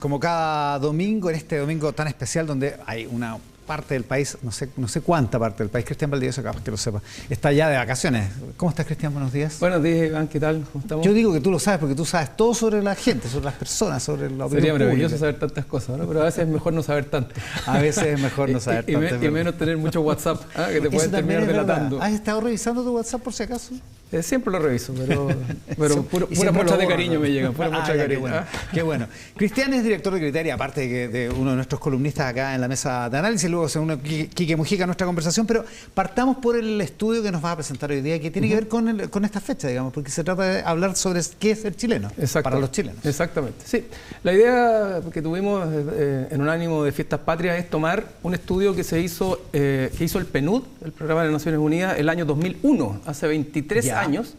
Como cada domingo, en este domingo tan especial donde hay una parte del país, no sé cuánta parte del país, Cristian Valdivieso, capaz que lo sepa, está ya de vacaciones. ¿Cómo estás, Cristian? Buenos días. Buenos días, Iván, ¿qué tal? ¿Cómo estamos? Yo digo que tú lo sabes porque tú sabes todo sobre la gente, sobre las personas, sobre la opinión Sería maravilloso pública. saber tantas cosas, ¿no? Pero a veces es mejor no saber tanto. A veces es mejor no saber tanto. Y menos tener mucho WhatsApp, que te Eso pueden también terminar es verdad. delatando. ¿Has estado revisando tu WhatsApp por si acaso? Siempre lo reviso, pero Y puras siempre muestras lo de borro, cariño ¿no? me llegan, puras muestras de Qué cariño. bueno, qué bueno. Cristian es director de Criteria, aparte de uno de nuestros columnistas acá en la mesa de análisis, luego se une Quique Mujica a nuestra conversación, pero partamos por el estudio que nos va a presentar hoy día, que tiene que ver con esta fecha, digamos, porque se trata de hablar sobre qué es ser chileno, para los chilenos. Exactamente, sí. La idea que tuvimos en un ánimo de Fiestas Patrias es tomar un estudio que se hizo, que hizo el PNUD, el Programa de las Naciones Unidas, el año 2001, hace 23 años,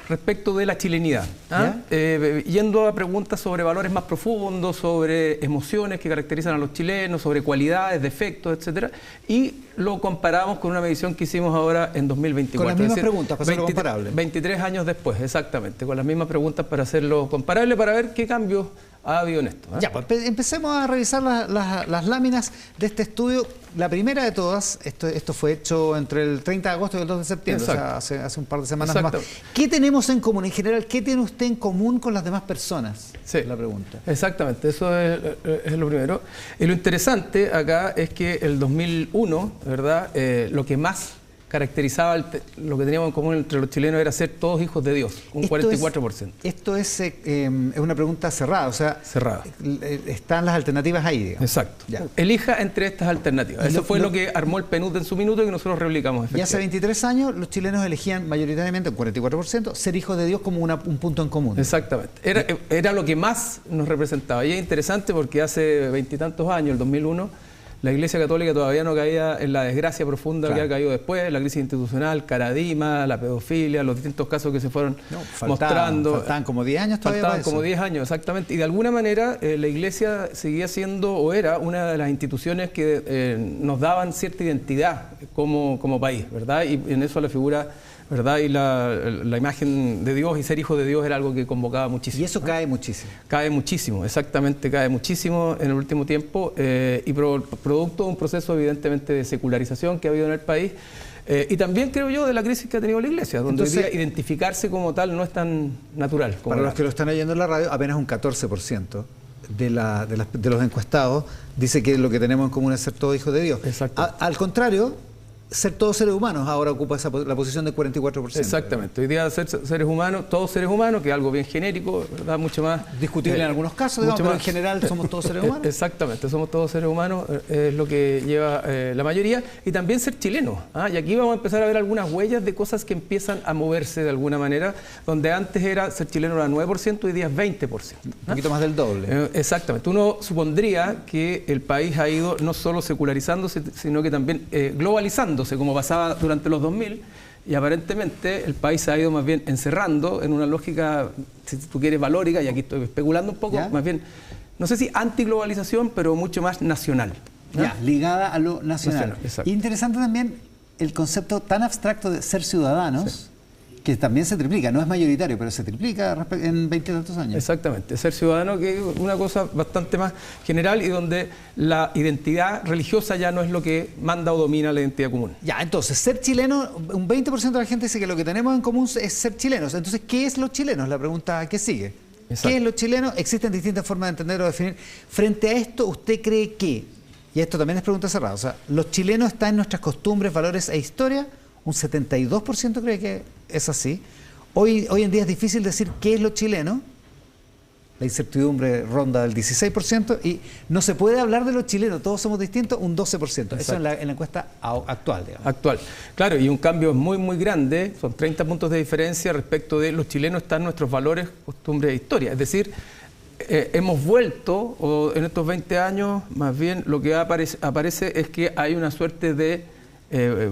respecto de la chilenidad, yendo a preguntas sobre valores más profundos, sobre emociones que caracterizan a los chilenos, sobre cualidades, defectos, etcétera, y lo comparamos con una medición que hicimos ahora en 2024. Con las mismas preguntas, para hacerlo comparable. 23 años después, exactamente, con las mismas preguntas para hacerlo comparable, para ver qué cambios ha habido en esto. Ya, pues empecemos a revisar las láminas de este estudio. La primera de todas, esto fue hecho entre el 30 de agosto y el 2 de septiembre, o sea, hace un par de semanas más. ¿Qué tenemos en común? En general, ¿qué tiene usted en común con las demás personas? Sí, la pregunta. Exactamente, eso es lo primero. Y lo interesante acá es que el 2001, ¿verdad? Lo que más caracterizaba lo que teníamos en común entre los chilenos era ser todos hijos de Dios, un 44%. Esto es una pregunta cerrada, o sea, cerrada. Están las alternativas ahí, digamos. Exacto. Ya. Elija entre estas alternativas. Eso fue lo que armó el PNUD en su minuto y que nosotros replicamos. Y hace 23 años los chilenos elegían mayoritariamente, un 44%, ser hijos de Dios como un punto en común. Exactamente. Era lo que más nos representaba. Y es interesante porque hace veintitantos años, el 2001, la Iglesia Católica todavía no caía en la desgracia profunda que ha caído después, la crisis institucional, Caradima, la pedofilia, los distintos casos que se fueron mostrando. Faltaban como 10 años todavía. Faltaban como 10 años, exactamente. Y de alguna manera la Iglesia seguía siendo, o era, una de las instituciones que nos daban cierta identidad como país, ¿verdad? Y en eso la figura, ¿verdad? Y la imagen de Dios y ser hijo de Dios era algo que convocaba muchísimo. Y eso cae muchísimo. Cae muchísimo, exactamente, cae muchísimo en el último tiempo y producto de un proceso evidentemente de secularización que ha habido en el país y también creo yo de la crisis que ha tenido la Iglesia, donde entonces, hoy día identificarse como tal no es tan natural. Para los que lo están oyendo en la radio, apenas un 14% de los encuestados dice que lo que tenemos en común es ser todos hijos de Dios. Exacto. Al contrario, ser todos seres humanos ahora ocupa la posición del 44%. Exactamente. Hoy día ser seres humanos, todos seres humanos, que es algo bien genérico, ¿verdad? Mucho más discutible en algunos casos, digamos, pero en general somos todos seres humanos. Exactamente, somos todos seres humanos, es lo que lleva la mayoría. Y también ser chileno. Y aquí vamos a empezar a ver algunas huellas de cosas que empiezan a moverse de alguna manera, donde antes ser chileno era 9%, hoy día es 20%. Un poquito más del doble. Exactamente. Uno supondría que el país ha ido no solo secularizándose, sino que también globalizándose, como pasaba durante los 2000, y aparentemente el país se ha ido más bien encerrando en una lógica, si tú quieres, valórica, y aquí estoy especulando un poco, más bien, no sé si antiglobalización, pero mucho más nacional. Ya, ligada a lo nacional. Interesante también el concepto tan abstracto de ser ciudadanos, que también se triplica, no es mayoritario, pero se triplica en 20 y tantos años. Exactamente, ser ciudadano, que es una cosa bastante más general y donde la identidad religiosa ya no es lo que manda o domina la identidad común. Ya, entonces, ser chileno, un 20% de la gente dice que lo que tenemos en común es ser chilenos. Entonces, ¿qué es los chilenos? La pregunta que sigue. Exacto. ¿Qué es los chilenos? Existen distintas formas de entender o definir. Frente a esto, ¿usted cree que, y esto también es pregunta cerrada, o sea, los chilenos están en nuestras costumbres, valores e historia? Un 72% cree que es así. Hoy en día es difícil decir qué es lo chileno. La incertidumbre ronda del 16% y no se puede hablar de los chilenos, todos somos distintos, un 12%. Exacto. Eso en la encuesta actual, digamos. Actual. Claro, y un cambio muy, muy grande, son 30 puntos de diferencia respecto de los chilenos están nuestros valores, costumbres e historia. Es decir, hemos vuelto, o en estos 20 años, más bien lo que aparece es que hay una suerte de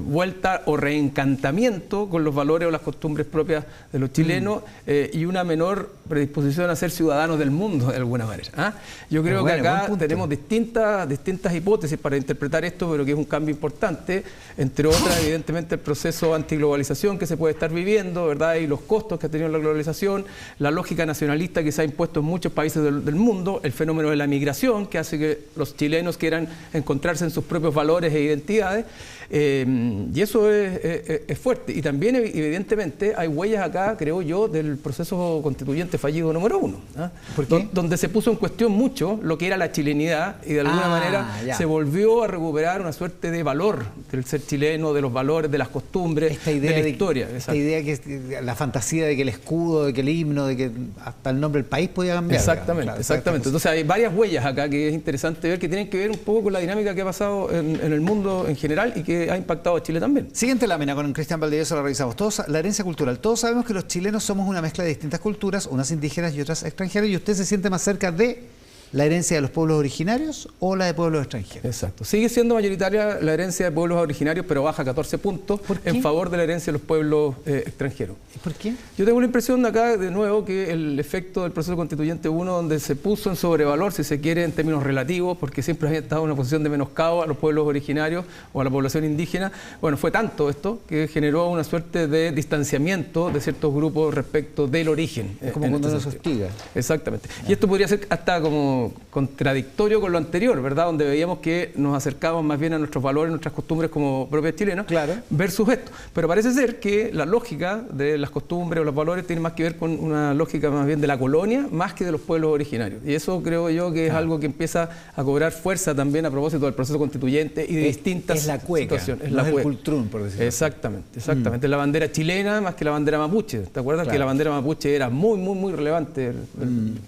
vuelta o reencantamiento con los valores o las costumbres propias de los chilenos y una menor predisposición a ser ciudadanos del mundo de alguna manera. ¿Ah? Yo creo que acá tenemos distintas hipótesis para interpretar esto, pero que es un cambio importante, entre otras evidentemente el proceso antiglobalización que se puede estar viviendo, ¿verdad? Y los costos que ha tenido la globalización, la lógica nacionalista que se ha impuesto en muchos países del mundo, el fenómeno de la migración que hace que los chilenos quieran encontrarse en sus propios valores e identidades. Y eso es fuerte. Y también, evidentemente, hay huellas acá, creo yo, del proceso constituyente fallido número 1. ¿Ah? ¿Por qué? Donde se puso en cuestión mucho lo que era la chilenidad y de alguna manera se volvió a recuperar una suerte de valor del ser chileno, de los valores, de las costumbres, esta idea de la historia. Esta idea que la fantasía de que el escudo, de que el himno, de que hasta el nombre del país podía cambiar. Exactamente, claro, exactamente. Entonces hay varias huellas acá que es interesante ver, que tienen que ver un poco con la dinámica que ha pasado en el mundo en general y que ha impactado a Chile también. Siguiente lámina con Cristian Valdivieso, la revisamos. La herencia cultural. Todos sabemos que los chilenos somos una mezcla de distintas culturas, unas indígenas y otras extranjeras, y usted se siente más cerca de la herencia de los pueblos originarios o la de pueblos extranjeros. Exacto. Sigue siendo mayoritaria la herencia de pueblos originarios, pero baja 14 puntos en favor de la herencia de los pueblos extranjeros. ¿Y por qué? Yo tengo la impresión de acá, de nuevo, que el efecto del proceso constituyente 1, donde se puso en sobrevalor, si se quiere, en términos relativos, porque siempre había estado en una posición de menoscabo a los pueblos originarios o a la población indígena, bueno, fue tanto esto que generó una suerte de distanciamiento de ciertos grupos respecto del origen. Es como cuando nos hostiga. Exactamente. Y esto podría ser hasta como contradictorio con lo anterior, ¿verdad? Donde veíamos que nos acercábamos más bien a nuestros valores, nuestras costumbres como propios chilenos, claro, versus esto. Pero parece ser que la lógica de las costumbres o los valores tiene más que ver con una lógica más bien de la colonia, más que de los pueblos originarios. Y eso creo yo que es algo que empieza a cobrar fuerza también a propósito del proceso constituyente y de distintas situaciones. Es el cultrún, por decirlo así. Exactamente, exactamente. La bandera chilena más que la bandera mapuche. ¿Te acuerdas que la bandera mapuche era muy relevante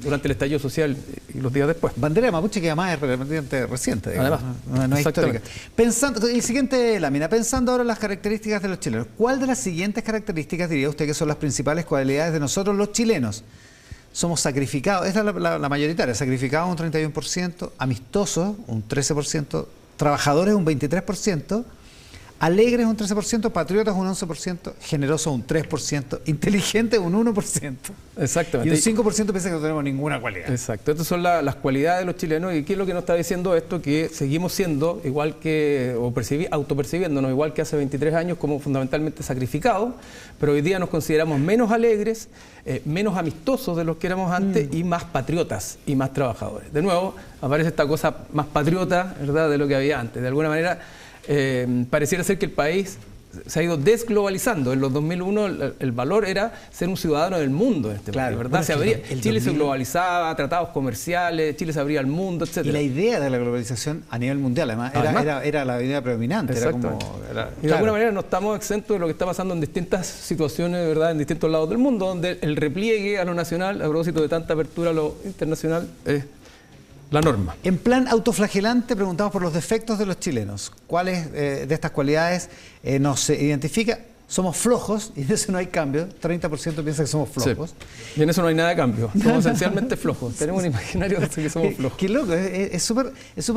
durante el estallido social y los días después? Bandera mapuche que además es relativamente reciente, digamos. Además, no es histórica. Pensando, y siguiente lámina, pensando ahora en las características de los chilenos, ¿cuál de las siguientes características diría usted que son las principales cualidades de nosotros los chilenos? Somos sacrificados, esta es la mayoritaria, sacrificados un 31%, amistosos un 13%, trabajadores un 23%, alegres un 13%, patriotas un 11%, generosos un 3%, inteligentes un 1%. Exactamente. Y un 5% piensa que no tenemos ninguna cualidad. Exacto. Estas son las cualidades de los chilenos. ¿Y qué es lo que nos está diciendo esto? Que seguimos siendo igual que, o autopercibiéndonos igual que hace 23 años como fundamentalmente sacrificados, pero hoy día nos consideramos menos alegres, menos amistosos de los que éramos antes y más patriotas y más trabajadores. De nuevo, aparece esta cosa más patriota, ¿verdad?, de lo que había antes. De alguna manera, pareciera ser que el país se ha ido desglobalizando. En los 2001 el valor era ser un ciudadano del mundo en este país, ¿verdad? Chile se globalizaba, tratados comerciales, Chile se abría al mundo, etc. Y la idea de la globalización a nivel mundial, además, era la idea predominante. Y de alguna manera no estamos exentos de lo que está pasando en distintas situaciones, ¿verdad?, en distintos lados del mundo, donde el repliegue a lo nacional, a propósito de tanta apertura a lo internacional, es la norma. En plan autoflagelante preguntamos por los defectos de los chilenos. ¿Cuáles de estas cualidades nos identifica? Somos flojos, y en eso no hay cambio. 30% piensa que somos flojos. Sí. Y en eso no hay nada de cambio. Somos esencialmente flojos. Tenemos un imaginario de que somos flojos. Qué loco, es súper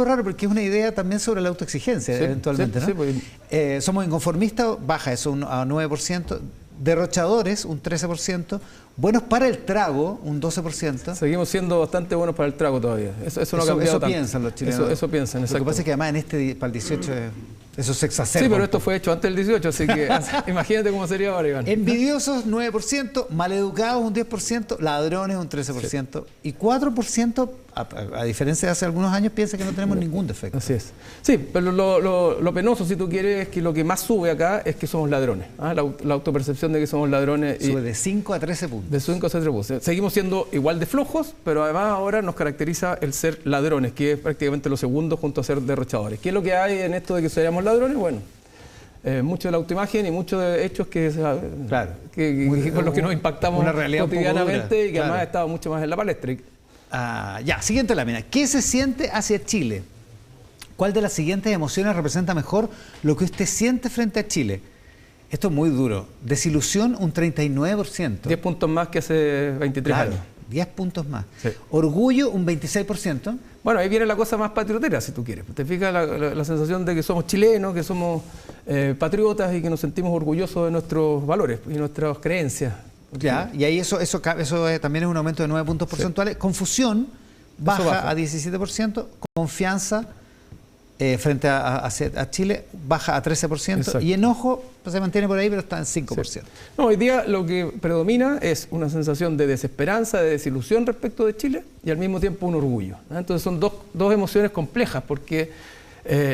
raro porque es una idea también sobre la autoexigencia, eventualmente. Sí, ¿no? Pues, somos inconformistas, baja eso a 9%. Derrochadores, un 13%. Buenos para el trago, un 12%. Seguimos siendo bastante buenos para el trago todavía. Eso no ha cambiado tanto. Eso piensan los chilenos. Eso piensan, exacto. Lo que pasa es que además para el 18 eso se exacerba. Sí, pero esto fue hecho antes del 18, así que imagínate cómo sería ahora, Iván. Envidiosos, 9%. Maleducados, un 10%. Ladrones, un 13%. Y 4%, a diferencia de hace algunos años, piensa que no tenemos ningún defecto. Así es. Sí, pero lo penoso, si tú quieres, es que lo que más sube acá es que somos ladrones. La autopercepción de que somos ladrones. Sube de 5 a 13 puntos. De 5 a 13 puntos. Seguimos siendo igual de flojos, pero además ahora nos caracteriza el ser ladrones, que es prácticamente lo segundo junto a ser derrochadores. ¿Qué es lo que hay en esto de que seamos ladrones? Bueno, mucho de la autoimagen y muchos de hechos que con los que nos impactamos cotidianamente y que además ha estado mucho más en la palestra. Ya, siguiente lámina. ¿Qué se siente hacia Chile? ¿Cuál de las siguientes emociones representa mejor lo que usted siente frente a Chile? Esto es muy duro. Desilusión, un 39%. 10 puntos más que hace 23 años. 10 puntos más. Sí. Orgullo, un 26%. Bueno, ahí viene la cosa más patriotera, si tú quieres. Te fijas la sensación de que somos chilenos, que somos patriotas y que nos sentimos orgullosos de nuestros valores y nuestras creencias. Ya, y ahí eso también es un aumento de 9 puntos porcentuales. Sí. Confusión baja a 17%, confianza frente a Chile baja a 13%. Exacto. Y enojo pues, se mantiene por ahí, pero está en 5%. Sí. No, hoy día lo que predomina es una sensación de desesperanza, de desilusión respecto de Chile y al mismo tiempo un orgullo. Entonces son dos emociones complejas porque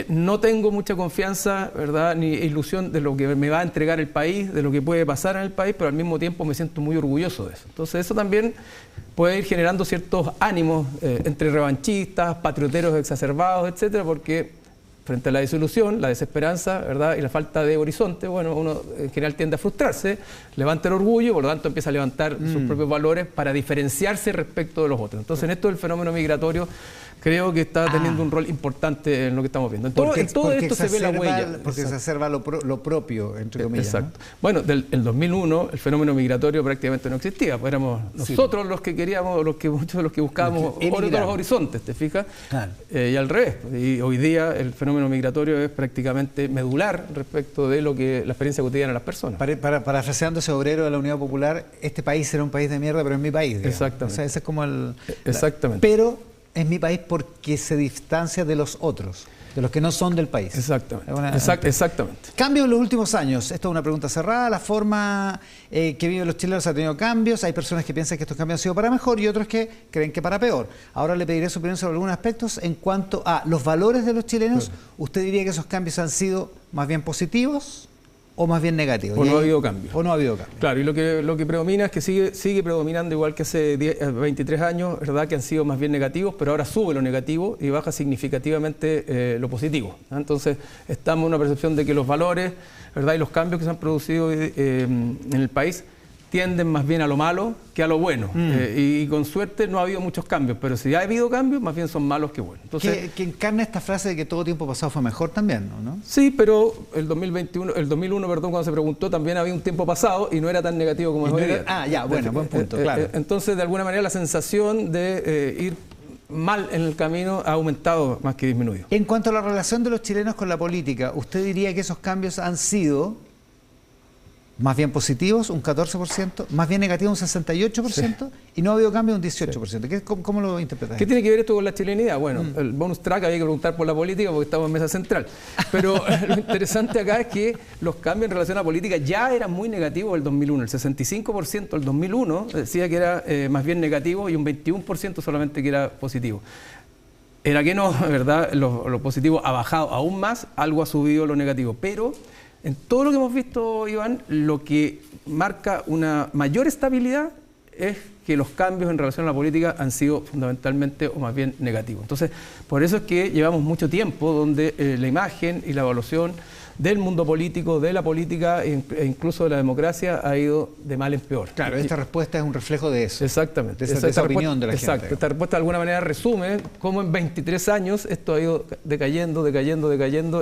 no tengo mucha confianza, ¿verdad?, ni ilusión de lo que me va a entregar el país, de lo que puede pasar en el país, pero al mismo tiempo me siento muy orgulloso de eso. Entonces eso también puede ir generando ciertos ánimos entre revanchistas, patrioteros exacerbados, etcétera, porque frente a la desilusión, la desesperanza, ¿verdad?, y la falta de horizonte, bueno, uno en general tiende a frustrarse, levanta el orgullo, por lo tanto empieza a levantar sus propios valores para diferenciarse respecto de los otros. Entonces en esto del fenómeno migratorio creo que está teniendo un rol importante en lo que estamos viendo. En todo esto se ve la huella. Porque se observa lo propio, entre comillas. Exacto. ¿No? Bueno, el 2001 el fenómeno migratorio prácticamente no existía. Pues éramos nosotros los que queríamos, muchos de los que buscábamos otros horizontes, ¿te fijas? Claro. Y al revés. Y hoy día el fenómeno migratorio es prácticamente medular respecto de lo que la experiencia cotidiana de las personas. Parafraseando ese obrero de la Unidad Popular, este país será un país de mierda, pero es mi país. Digamos. Exactamente. O sea, ese es como el... Exactamente. Pero es mi país porque se distancia de los otros, de los que no son del país. Exactamente. Exactamente. Cambios en los últimos años. Esto es una pregunta cerrada. La forma que viven los chilenos ha tenido cambios. Hay personas que piensan que estos cambios han sido para mejor y otros que creen que para peor. Ahora le pediré su opinión sobre algunos aspectos. En cuanto a los valores de los chilenos, ¿usted diría que esos cambios han sido más bien positivos o más bien negativos? O no ha habido cambio. O no ha habido cambio. Claro, y lo que predomina es que sigue predominando igual que hace 23 años, ¿verdad?, que han sido más bien negativos, pero ahora sube lo negativo y baja significativamente lo positivo. Entonces, estamos en una percepción de que los valores, ¿verdad?, y los cambios que se han producido en el país tienden más bien a lo malo que a lo bueno. Y con suerte no ha habido muchos cambios, pero si ha habido cambios, más bien son malos que buenos. Entonces, que encarna esta frase de que todo tiempo pasado fue mejor también, ¿no? Sí, pero el 2001, perdón, cuando se preguntó, también había un tiempo pasado y no era tan negativo como es hoy día. Buen punto, claro. Entonces, de alguna manera, la sensación de ir mal en el camino ha aumentado más que disminuido. En cuanto a la relación de los chilenos con la política, ¿usted diría que esos cambios han sido más bien positivos, un 14%, más bien negativos, un 68%, y no ha habido cambio, un 18%. Sí. ¿Cómo lo interpretas? ¿Qué tiene que ver esto con la chilenidad? Bueno, el bonus track había que preguntar por la política porque estamos en mesa central. Pero lo interesante acá es que los cambios en relación a la política ya eran muy negativos el 2001. El 65% del 2001 decía que era más bien negativo y un 21% solamente que era positivo. Era que no, ¿verdad? Lo positivo ha bajado aún más, algo ha subido lo negativo, pero en todo lo que hemos visto, Iván, lo que marca una mayor estabilidad es que los cambios en relación a la política han sido fundamentalmente o más bien negativos. Entonces, por eso es que llevamos mucho tiempo donde la imagen y la evaluación del mundo político, de la política e incluso de la democracia ha ido de mal en peor. Claro, esta respuesta es un reflejo de eso. Exactamente. De esa opinión de la gente. Exacto. Esta respuesta de alguna manera resume cómo en 23 años esto ha ido decayendo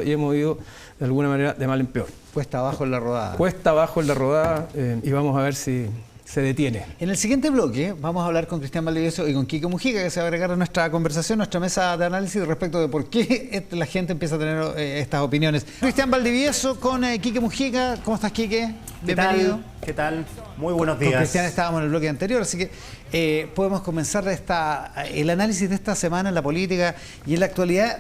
y hemos ido de alguna manera de mal en peor. Cuesta abajo en la rodada. Cuesta abajo en la rodada y vamos a ver si se detiene. En el siguiente bloque vamos a hablar con Cristian Valdivieso y con Quique Mujica, que se va a agregar a nuestra conversación, nuestra mesa de análisis respecto de por qué la gente empieza a tener estas opiniones. Cristian Valdivieso con Quique Mujica. ¿Cómo estás, Quique? Bienvenido. ¿Qué tal? Muy buenos días. Con Cristian estábamos en el bloque anterior, así que podemos comenzar el análisis de esta semana en la política y en la actualidad.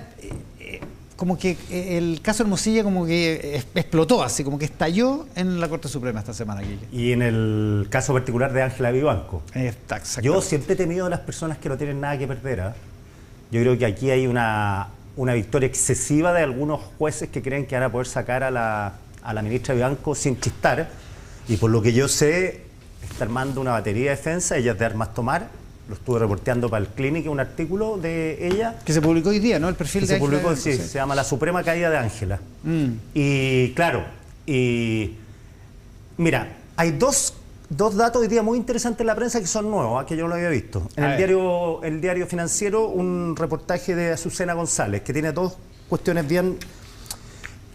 Como que el caso Hermosilla como que explotó así, como que estalló en la Corte Suprema esta semana, Quique. Y en el caso particular de Ángela Vivanco. Yo siempre he temido a las personas que no tienen nada que perder. Yo creo que aquí hay una victoria excesiva de algunos jueces que creen que van a poder sacar a la ministra Vivanco sin chistar. Y por lo que yo sé, está armando una batería de defensa, ella es de armas tomar. Lo estuve reporteando para el Clinic, un artículo de ella. Que se publicó hoy día, ¿no? El perfil de Ángela. Se publicó, sí, se llama La Suprema Caída de Ángela. Y claro, mira, hay dos datos hoy día muy interesantes en la prensa que son nuevos, que yo no lo había visto. En el diario Financiero, un reportaje de Azucena González, que tiene dos cuestiones bien...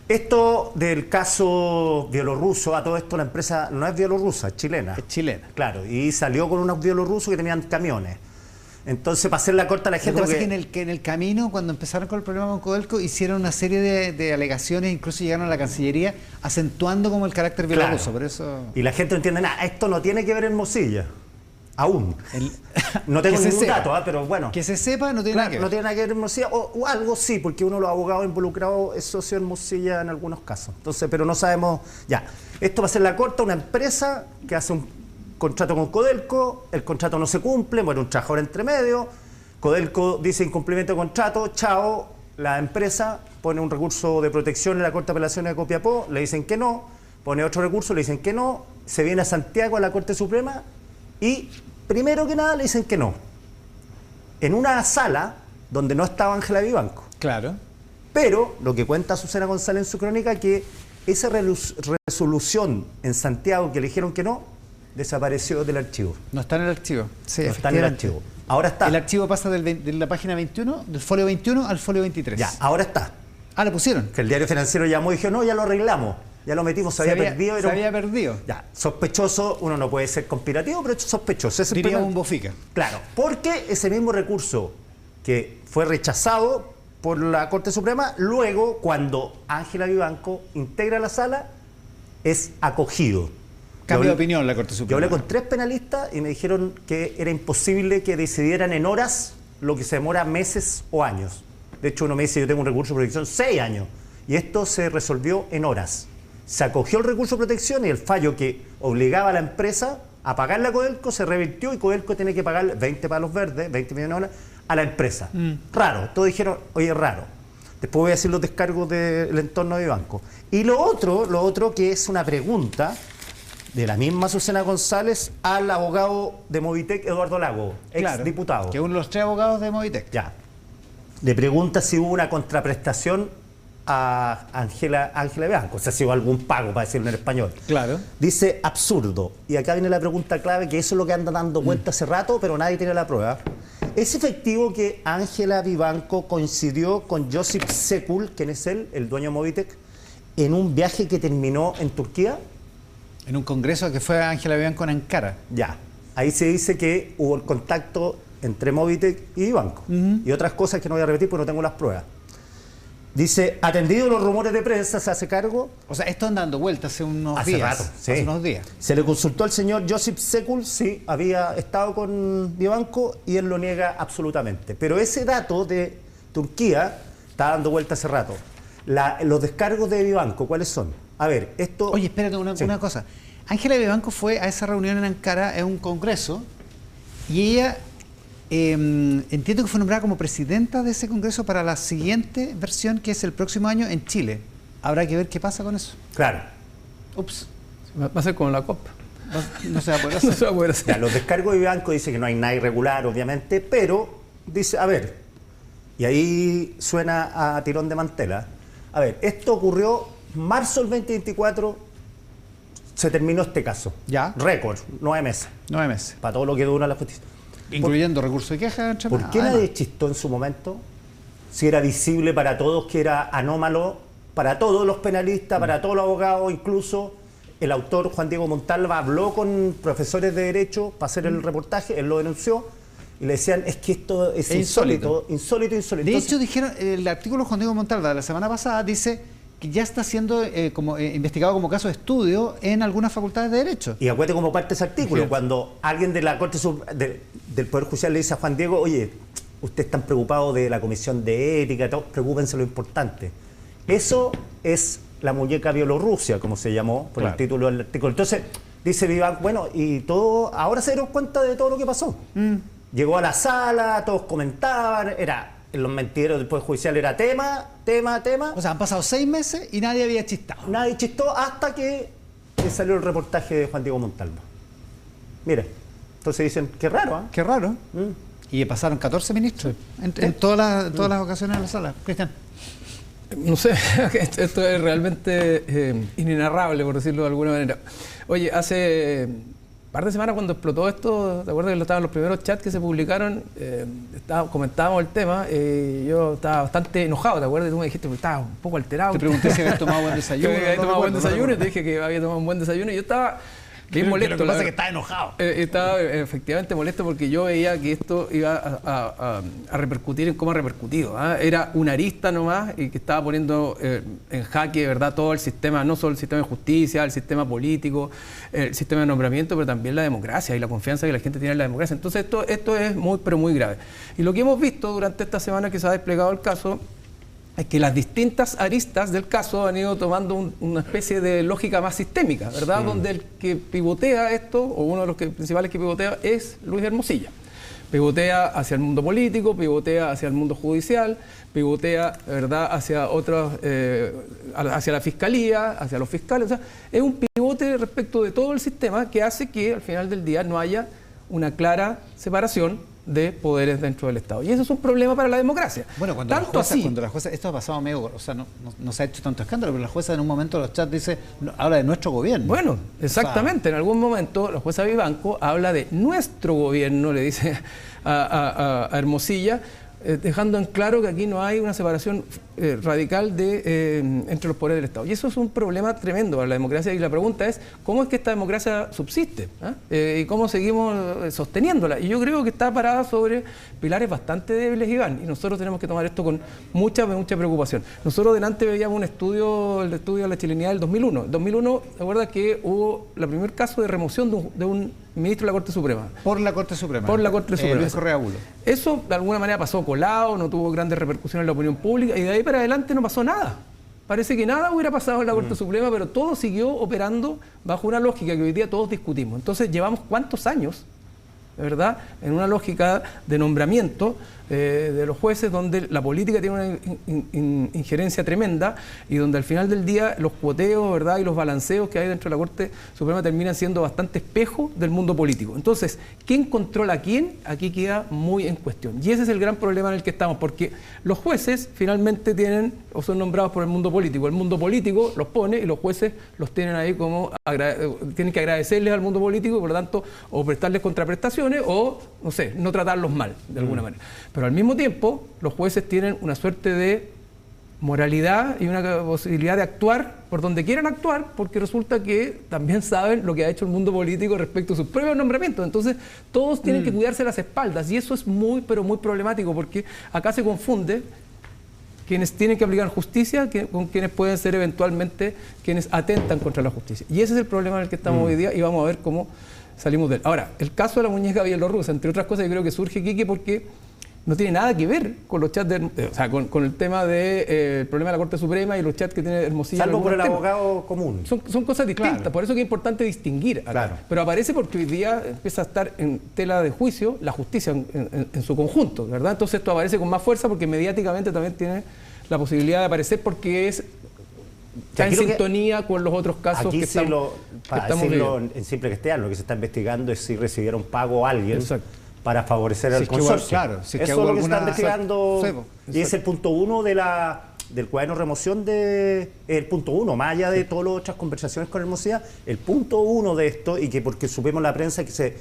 Esto del caso bielorruso, a todo esto la empresa no es bielorrusa, es chilena. Es chilena. Claro, y salió con unos bielorrusos que tenían camiones. Entonces, para hacer la corta a la Lo gente... que pasa es que en el camino, cuando empezaron con el problema con Codelco, hicieron una serie de alegaciones, incluso llegaron a la Cancillería, acentuando como el carácter bielorruso. Claro. Por eso... Y la gente no entiende nada. Esto no tiene que ver Hermosilla. Aún. No tengo que se ningún sepa. dato, pero bueno. Que se sepa, no tiene Claro, nada que ver. no tiene nada que ver Hermosilla, o algo sí, porque uno de los abogados involucrados es socio de Hermosilla en algunos casos. Entonces, pero no sabemos. Ya, esto va a ser la corta, una empresa que hace un contrato con Codelco, el contrato no se cumple, bueno, un trabajador entre medio, Codelco dice incumplimiento de contrato, chao, la empresa pone un recurso de protección en la Corte de Apelaciones de Copiapó, le dicen que no, pone otro recurso, le dicen que no, se viene a Santiago a la Corte Suprema y primero que nada le dicen que no. En una sala donde no estaba Ángela Vivanco. Claro. Pero lo que cuenta Susana González en su crónica, que esa resolución en Santiago que le dijeron que no, desapareció del archivo. No está en el archivo. Sí, No está en el efectivamente. archivo. Ahora está. El archivo pasa de la página 21, del folio 21 al folio 23. Ya, ahora está. Ah, lo pusieron. Que el diario financiero llamó y dijo, no, ya lo arreglamos. Ya lo metimos, se había perdido. Se había perdido. Ya, sospechoso, uno no puede ser conspirativo, pero es sospechoso. Ese es el Diría primer- un bofica. Claro, porque ese mismo recurso que fue rechazado por la Corte Suprema, luego, cuando Ángela Vivanco integra la sala, es acogido. Cambio Yo- de opinión la Corte Yo Suprema. hablé con 3 penalistas y me dijeron que era imposible que decidieran en horas lo que se demora meses o años. De hecho, uno me dice, yo tengo un recurso de protección 6 años. Y esto se resolvió en horas. Se acogió el recurso de protección y el fallo que obligaba a la empresa a pagarle a Codelco se revirtió y Codelco tiene que pagarle 20 palos verdes, 20 millones de dólares, a la empresa. Raro. Todos dijeron, oye, raro. Después voy a decir los descargos del entorno de Banco. Y lo otro que es una pregunta de la misma Susana González al abogado de Movitec, Eduardo Lago, ex Claro, diputado. que es uno de los 3 abogados de Movitec. Ya. Le pregunta si hubo una contraprestación a Ángela Vivanco, o sea, si hubo algún pago, para decirlo en español. Claro. Dice absurdo. Y acá viene la pregunta clave, que eso es lo que anda dando vuelta hace rato, pero nadie tiene la prueba. ¿Es efectivo que Ángela Vivanco coincidió con Josip Sekul, quien es él, el dueño de Movitec, en un viaje que terminó en Turquía? En un congreso que fue Ángela Vivanco en Ankara. Ya. Ahí se dice que hubo el contacto entre Movitec y Vivanco. Y otras cosas que no voy a repetir porque no tengo las pruebas. Dice, atendido los rumores de prensa, se hace cargo. O sea, esto anda dando vueltas hace unos Hace días. rato, sí. Hace unos días. Se le consultó al señor Josip Sekul, sí, había estado con Vivanco y él lo niega absolutamente. Pero ese dato de Turquía está dando vueltas hace rato. Los descargos de Vivanco, ¿cuáles son? A ver, esto... Oye, espérate una cosa. Ángela Vivanco fue a esa reunión en Ankara, en un congreso, y ella entiendo que fue nombrada como presidenta de ese congreso para la siguiente versión, que es el próximo año en Chile. Habrá que ver qué pasa con eso. Claro. Ups, Va a ser como la COP. no se va a poder No hacer. se va a poder hacer. Ya, los descargos de Vivanco dice que no hay nada irregular, obviamente, pero dice, a ver, y ahí suena a tirón de mantela. A ver, esto ocurrió marzo del 2024, se terminó este caso. Ya. Récord, 9 meses, 9 meses. para todo lo que dura la justicia. Incluyendo recurso de queja. entre ¿Por más, qué además. nadie chistó en su momento? Si era visible para todos que era anómalo, para todos los penalistas, para todos los abogados, incluso el autor Juan Diego Montalva habló con profesores de Derecho para hacer el reportaje, él lo denunció, y le decían, es que esto es insólito. De Entonces, hecho, dijeron, el artículo de Juan Diego Montalva de la semana pasada dice que ya está siendo investigado como caso de estudio en algunas facultades de Derecho. y acuérdate como parte de ese artículo, Fíjate. cuando alguien de la Corte del Poder Judicial le dice a Juan Diego, oye, ustedes están preocupados de la Comisión de Ética, todo, preocúpense de lo importante. Eso es la muñeca Bielorrusia, como se llamó por Claro. el título del artículo. Entonces, dice Vivanco, bueno, y todo, ahora se dieron cuenta de todo lo que pasó. Llegó a la sala, todos comentaban, era en los mentideros del Poder Judicial era tema. O sea, han pasado 6 meses y nadie había chistado. Nadie chistó hasta que salió el reportaje de Juan Diego Montalva. Mira, entonces dicen, qué raro, ¿ah? Qué raro. Mm. Y pasaron 14 ministros en todas las ocasiones en la sala. Cristian. No sé, esto es realmente inenarrable, por decirlo de alguna manera. Oye, hace par de semanas cuando explotó esto, ¿te acuerdas que estaban los primeros chats que se publicaron? Comentábamos el tema, yo estaba bastante enojado, ¿te acuerdas? Tú me dijiste que estaba un poco alterado. Te pregunté si habías tomado buen desayuno. Que había tomado buen desayuno, y te dije que había tomado un buen desayuno, y yo estaba bien molesto. Lo que pasa es que estaba enojado. Estaba efectivamente molesto porque yo veía que esto iba a repercutir en cómo ha repercutido. Era una arista nomás y que estaba poniendo en jaque, ¿verdad?, todo el sistema, no solo el sistema de justicia, el sistema político, el sistema de nombramiento, pero también la democracia y la confianza que la gente tiene en la democracia. Entonces esto es muy, pero muy grave. Y lo que hemos visto durante esta semana que se ha desplegado el caso es que las distintas aristas del caso han ido tomando una especie de lógica más sistémica, ¿verdad? Donde el que pivotea esto, o uno de los principales que pivotea, es Luis Hermosilla. Pivotea hacia el mundo político, pivotea hacia el mundo judicial, pivotea, ¿verdad?, hacia otros, hacia la fiscalía, hacia los fiscales. O sea, es un pivote respecto de todo el sistema que hace que al final del día no haya una clara separación de poderes dentro del Estado. Y eso es un problema para la democracia. Bueno, cuando la jueza, esto ha pasado medio, o sea, no se ha hecho tanto escándalo, pero la jueza en un momento en los chats dice, habla de nuestro gobierno. Bueno, exactamente, en algún momento la jueza Vivanco habla de nuestro gobierno, le dice a Hermosilla, dejando en claro que aquí no hay una separación radical entre los poderes del Estado. Y eso es un problema tremendo para la democracia, y la pregunta es, ¿cómo es que esta democracia subsiste? ¿Y cómo seguimos sosteniéndola? Y yo creo que está parada sobre pilares bastante débiles, Iván, y nosotros tenemos que tomar esto con mucha preocupación. Nosotros delante veíamos el estudio de la chilenidad del 2001. En 2001, ¿te acuerdas que hubo el primer caso de remoción de un ministro de la Corte Suprema? Por la Corte Suprema. Por la Corte Suprema. Luis Correa Bulo. Eso de alguna manera pasó colado, no tuvo grandes repercusiones en la opinión pública, y de ahí para adelante no pasó nada. Parece que nada hubiera pasado en la Corte Suprema, pero todo siguió operando bajo una lógica que hoy día todos discutimos. Entonces llevamos ¿cuántos años, de verdad, en una lógica de nombramiento de los jueces, donde la política tiene una injerencia tremenda y donde al final del día los cuoteos, ¿verdad?, y los balanceos que hay dentro de la Corte Suprema terminan siendo bastante espejo del mundo político? Entonces, ¿quién controla a quién? Aquí queda muy en cuestión. Y ese es el gran problema en el que estamos, porque los jueces finalmente tienen o son nombrados por el mundo político. El mundo político los pone y los jueces los tienen ahí como tienen que agradecerles al mundo político y por lo tanto o prestarles contraprestaciones o, no sé, no tratarlos mal de alguna manera. Pero al mismo tiempo, los jueces tienen una suerte de moralidad y una posibilidad de actuar por donde quieran actuar, porque resulta que también saben lo que ha hecho el mundo político respecto a sus propios nombramientos. Entonces, todos tienen que cuidarse las espaldas, y eso es muy, pero muy problemático, porque acá se confunde quienes tienen que aplicar justicia con quienes pueden ser eventualmente quienes atentan contra la justicia. Y ese es el problema en el que estamos hoy día, y vamos a ver cómo salimos de él. Ahora, el caso de la muñeca bielorrusa, entre otras cosas, yo creo que surge, Quique, porque no tiene nada que ver con los chats, con el tema del problema de la Corte Suprema y los chats que tiene Hermosilla. Salvo por el abogado común. Son cosas distintas, claro. Por eso que es importante distinguir acá. Claro. Pero aparece porque hoy día empieza a estar en tela de juicio la justicia en su conjunto, ¿verdad? Entonces esto aparece con más fuerza porque mediáticamente también tiene la posibilidad de aparecer porque está en sintonía con los otros casos aquí que estamos decirlo en simple castellano, lo que se está investigando es si recibieron pago a alguien. Exacto. Para favorecer al consorcio. Claro, eso es lo que se está investigando, y es el punto 1 del cuaderno de remoción, el punto 1, más allá de todas las otras conversaciones con Hermosilla, el punto 1 de esto, y que porque supimos la prensa que se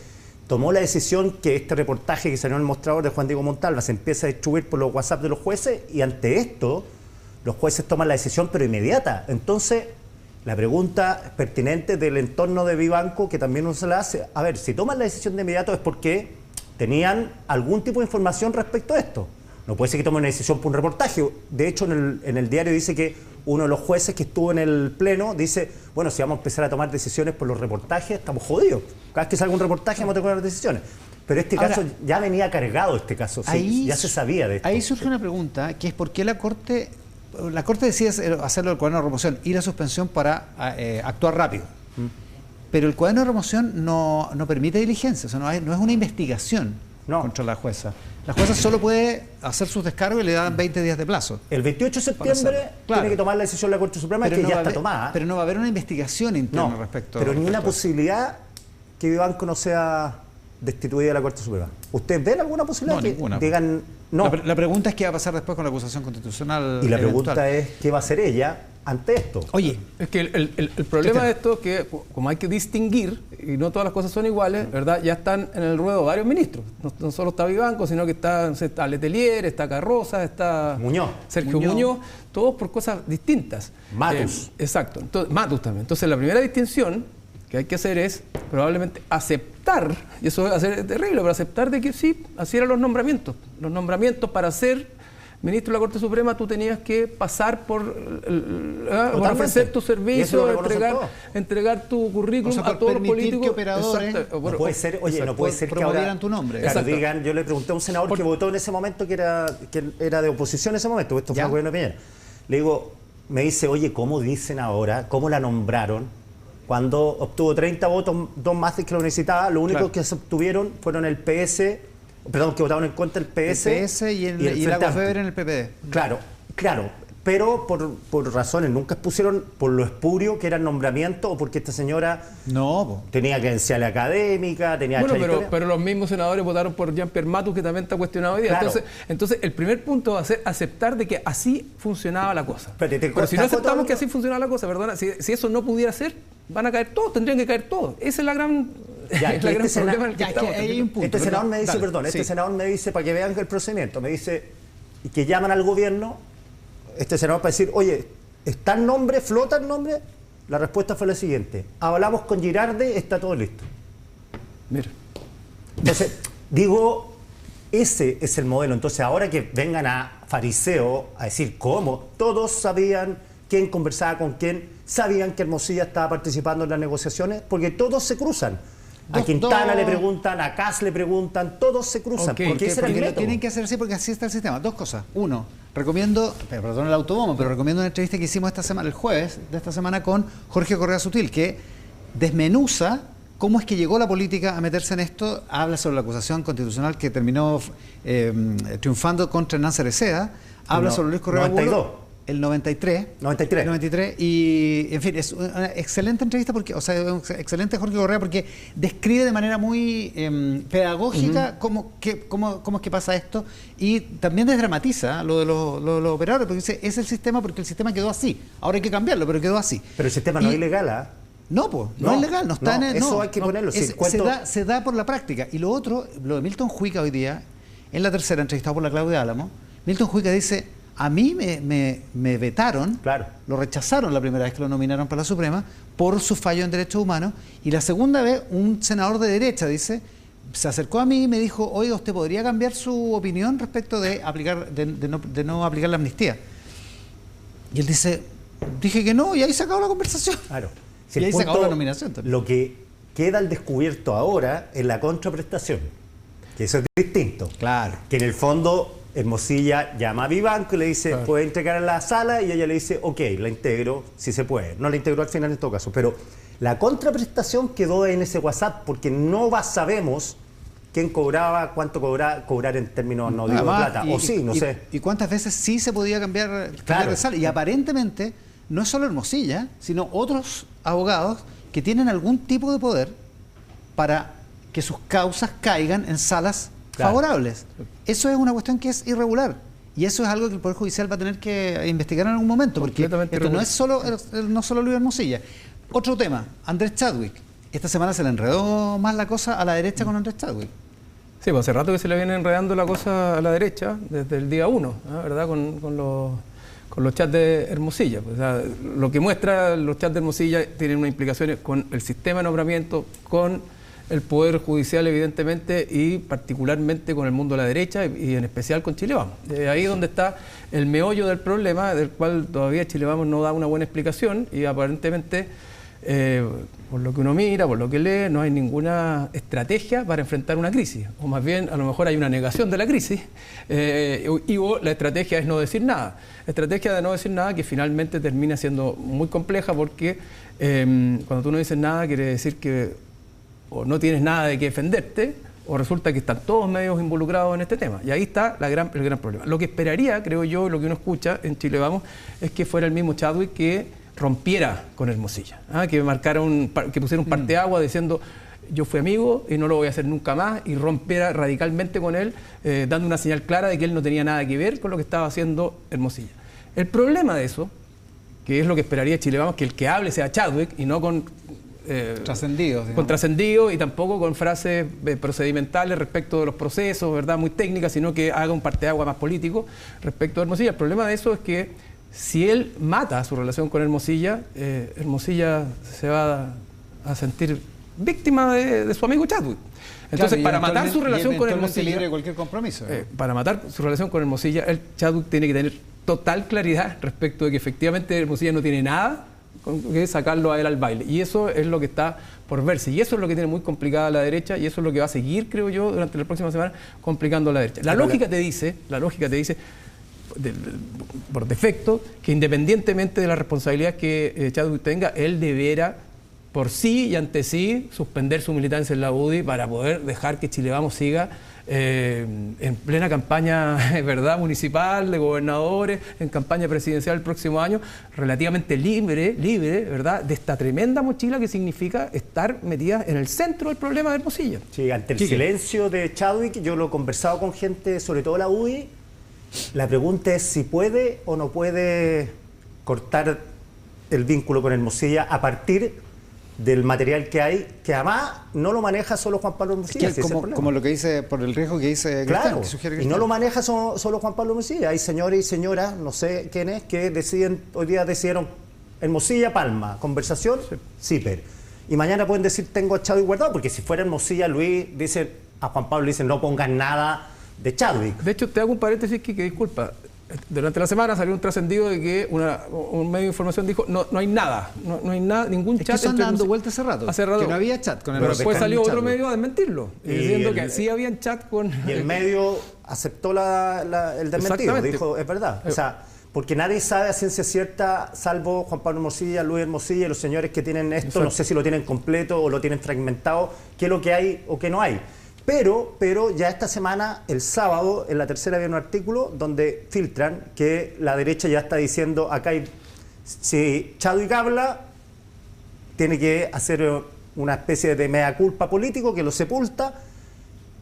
tomó la decisión que este reportaje que salió en el mostrador de Juan Diego Montalva se empieza a distribuir por los WhatsApp de los jueces, y ante esto los jueces toman la decisión pero inmediata. Entonces, la pregunta pertinente del entorno de Vivanco, que también uno se la hace, a ver, si toman la decisión de inmediato es porque tenían algún tipo de información respecto a esto. No puede ser que tomen una decisión por un reportaje. De hecho, en el diario dice que uno de los jueces que estuvo en el pleno dice, bueno, si vamos a empezar a tomar decisiones por los reportajes, estamos jodidos. Cada vez que salga un reportaje vamos a tomar decisiones. Pero este caso ya venía cargado, este caso. Sí, ya se sabía de esto. Ahí surge una pregunta, que es por qué la Corte decide hacerlo del cuaderno de remoción y la suspensión para actuar rápido. Pero el cuaderno de remoción no permite diligencia, o sea, no es una investigación contra la jueza. La jueza solo puede hacer sus descargos y le dan 20 días de plazo. El 28 de septiembre tiene que tomar la decisión de la Corte Suprema, que ya está tomada. Pero no va a haber una investigación interna respecto a pero ni una posibilidad que Vivanco no sea destituida de la Corte Suprema. ¿Ustedes ven alguna posibilidad que ninguna. digan No. La pregunta es qué va a pasar después con la acusación constitucional. Y la eventual. pregunta es, ¿qué va a hacer ella ante esto? Oye, Es que el problema de esto es que, como hay que distinguir, y no todas las cosas son iguales, ¿verdad? Ya están en el ruedo varios ministros. No solo está Vivanco, sino que está, no sé, está Letelier, está Carroza, está Muñoz. Sergio Muñoz, todos por cosas distintas. Matus. Exacto. Entonces, Matus también. Entonces, la primera distinción que hay que hacer es probablemente aceptar, y eso va a ser terrible, pero aceptar de que sí, así eran los nombramientos. Los nombramientos para ser ministro de la Corte Suprema, tú tenías que pasar por ofrecer tu servicio, entregar tu currículum a todos los políticos. Que operadores no puede ser, oye, no puede ser que ahora tu nombre. Claro, digan, yo le pregunté a un senador que votó en ese momento, que era de oposición en ese momento, esto fue el gobierno de Piñera. Le digo, me dice, oye, ¿cómo dicen ahora, cómo la nombraron? Cuando obtuvo 30 votos, 2 más de que lo necesitaba, lo único que se obtuvieron fueron el PS, perdón, que votaron en contra el PS y el Lagos-Weber en el PPD. Claro, pero por razones, nunca expusieron por lo espurio que era el nombramiento o porque esta señora tenía credencial académica, tenía bueno, pero los mismos senadores votaron por Jean-Pierre Matus, que también está cuestionado hoy día. Claro. Entonces, el primer punto va a ser aceptar de que así funcionaba la cosa. Pero si no aceptamos que así funcionaba la cosa, perdona, si eso no pudiera ser, van a caer todos, tendrían que caer todos. Esa es la gran... problema en el que estamos. Hay un punto, este senador me dice, este senador me dice, para que vean el procedimiento, me dice, y que llaman al gobierno, este senador para decir, oye, ¿está el nombre, flota el nombre? La respuesta fue la siguiente, hablamos con Girardi, está todo listo. Mira. Entonces, digo, ese es el modelo. Entonces, ahora que vengan a fariseo a decir cómo, todos sabían quién conversaba con quién, sabían que Hermosilla estaba participando en las negociaciones, porque todos se cruzan. A Quintana le preguntan, a Kass le preguntan, todos se cruzan. Porque tienen que hacer así porque así está el sistema. 2 cosas. Uno, recomiendo, perdón el autobombo, pero recomiendo una entrevista que hicimos esta semana, el jueves de esta semana, con Jorge Correa Sutil, que desmenuza cómo es que llegó la política a meterse en esto, habla sobre la acusación constitucional que terminó triunfando contra Hernán Cereceda, habla sobre Luis Correa 92. El 93, y en fin, es una excelente entrevista porque, excelente Jorge Correa porque describe de manera muy pedagógica cómo es que pasa esto y también desdramatiza lo de los operadores, porque dice, es el sistema porque el sistema quedó así, ahora hay que cambiarlo, pero quedó así. Pero el sistema no es ilegal, ¿ah? No, pues, no es legal, no está en el... Eso hay que ponerlo. Se da por la práctica. Y lo otro, lo de Milton Juica hoy día, en la tercera, entrevistado por la Claudia Álamo, Milton Juica dice... A mí me vetaron, lo rechazaron la primera vez que lo nominaron para la Suprema por su fallo en derechos humanos y la segunda vez un senador de derecha, dice, se acercó a mí y me dijo, oiga, ¿usted podría cambiar su opinión respecto de no aplicar la amnistía? Y él dice, dije que no y ahí se acabó la conversación. Claro. Y ahí se acabó la nominación también. Lo que queda al descubierto ahora es la contraprestación, que eso es distinto. Claro. Que en el fondo... Hermosilla llama a Vivanco y le dice, ¿puede entregar en la sala? Y ella le dice, ok, la integro, si se puede. No la integró al final en todo caso, pero la contraprestación quedó en ese WhatsApp porque no sabemos quién cobraba, cuánto cobrar en términos, no digo de plata, o sí, no sé. ¿Y cuántas veces sí se podía cambiar de sala? Y aparentemente no es solo Hermosilla, sino otros abogados que tienen algún tipo de poder para que sus causas caigan en salas favorables. Eso es una cuestión que es irregular y eso es algo que el Poder Judicial va a tener que investigar en algún momento porque esto no es solo Luis Hermosilla. Otro tema, Andrés Chadwick. Esta semana se le enredó más la cosa a la derecha con Andrés Chadwick. Sí, pues hace rato que se le viene enredando la cosa a la derecha desde el día 1, ¿verdad? Con los chats de Hermosilla. O sea, lo que muestra los chats de Hermosilla tienen unas implicaciones con el sistema de nombramiento, con el Poder Judicial, evidentemente, y particularmente con el mundo de la derecha y en especial con Chile Vamos. Ahí es donde está el meollo del problema, del cual todavía Chile Vamos no da una buena explicación y aparentemente, por lo que uno mira, por lo que lee, no hay ninguna estrategia para enfrentar una crisis. O más bien, a lo mejor hay una negación de la crisis y la estrategia es no decir nada. La estrategia de no decir nada que finalmente termina siendo muy compleja porque cuando tú no dices nada quiere decir que o no tienes nada de qué defenderte, o resulta que están todos medios involucrados en este tema. Y ahí está el gran problema. Lo que esperaría, creo yo, lo que uno escucha en Chile Vamos, es que fuera el mismo Chadwick que rompiera con Hermosilla, que pusiera un parteaguas diciendo yo fui amigo y no lo voy a hacer nunca más, y rompiera radicalmente con él, dando una señal clara de que él no tenía nada que ver con lo que estaba haciendo Hermosilla. El problema de eso, que es lo que esperaría Chile Vamos, que el que hable sea Chadwick y no con trascendido y tampoco con frases procedimentales respecto de los procesos, ¿verdad?, muy técnicas, sino que haga un parteaguas más político respecto a Hermosilla. El problema de eso es que si él mata su relación con Hermosilla, Hermosilla se va a sentir víctima de su amigo Chadwick. Entonces, para matar su relación con Hermosilla, libre de cualquier compromiso. Para matar su relación con Hermosilla, el Chadwick tiene que tener total claridad respecto de que efectivamente Hermosilla no tiene nada con que sacarlo a él al baile. Y eso es lo que está por verse. Y eso es lo que tiene muy complicada la derecha, y eso es lo que va a seguir, creo yo, durante la próxima semana, complicando a la derecha. La lógica te dice, por defecto, que independientemente de la responsabilidad que Chadwick tenga, él deberá, por sí y ante sí, suspender su militancia en la UDI para poder dejar que Chile Vamos siga en plena campaña, ¿verdad?, municipal, de gobernadores, en campaña presidencial el próximo año, relativamente libre, ¿verdad?, de esta tremenda mochila que significa estar metida en el centro del problema de Hermosilla. Sí, ante el silencio de Chadwick, yo lo he conversado con gente, sobre todo la UDI, la pregunta es si puede o no puede cortar el vínculo con Hermosilla a partir del material que hay, que además no lo maneja solo Juan Pablo Hermosilla. Es que como lo que dice, por el riesgo que dice Cristian, claro, que sugiere y Cristian. no lo maneja solo Juan Pablo Hermosilla. Hay señores y señoras, no sé quiénes, que hoy día decidieron Hermosilla, Palma, conversación, Zipper. Y mañana pueden decir tengo a Chadwick guardado, porque si fuera Hermosilla, Luis dice, a Juan Pablo le dicen no pongan nada de Chadwick. De hecho, te hago un paréntesis que disculpa. Durante la semana salió un trascendido de que un medio de información dijo no hay nada, no hay nada, ningún chat. Es que están dando vueltas hace rato, que no había chat con el. Pero después salió otro medio a desmentirlo, diciendo que sí habían chat con. Y el medio aceptó el desmentido, dijo, es verdad. O sea, porque nadie sabe a ciencia cierta, salvo Juan Pablo Hermosilla, Luis Hermosilla y los señores que tienen esto. Exacto. No sé si lo tienen completo o lo tienen fragmentado, qué es lo que hay o qué no hay. Pero ya esta semana, el sábado, en La Tercera había un artículo donde filtran que la derecha ya está diciendo, acá si Chadwick habla, tiene que hacer una especie de mea culpa político que lo sepulta,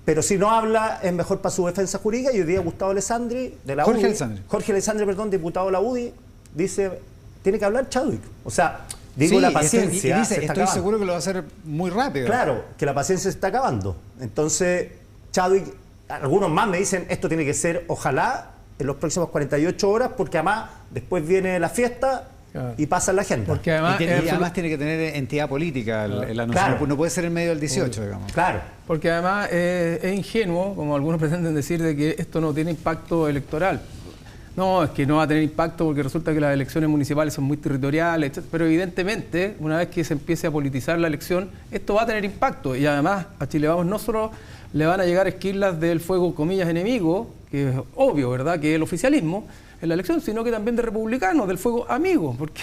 pero si no habla es mejor para su defensa jurídica. Y hoy día Gustavo Alessandri, de la UDI, Jorge Alessandri, diputado de la UDI, dice, tiene que hablar Chadwick. O sea, digo, la paciencia. Y dice, estoy seguro que lo va a hacer muy rápido. Claro, que la paciencia se está acabando. Entonces, Chadwick, algunos más me dicen, esto tiene que ser, ojalá, en los próximos 48 horas, porque además después viene la fiesta y pasa la agenda. Porque además, y además tiene que tener entidad política el anuncio. Claro. No puede ser en medio del 18, digamos. Claro. Porque además es ingenuo, como algunos pretenden decir, de que esto no tiene impacto electoral. No, es que no va a tener impacto porque resulta que las elecciones municipales son muy territoriales, etc. Pero evidentemente, una vez que se empiece a politizar la elección, esto va a tener impacto. Y además, a Chile Vamos no solo le van a llegar esquirlas del fuego, comillas, enemigo, que es obvio, ¿verdad?, que es el oficialismo en la elección, sino que también de republicanos, del fuego amigo, porque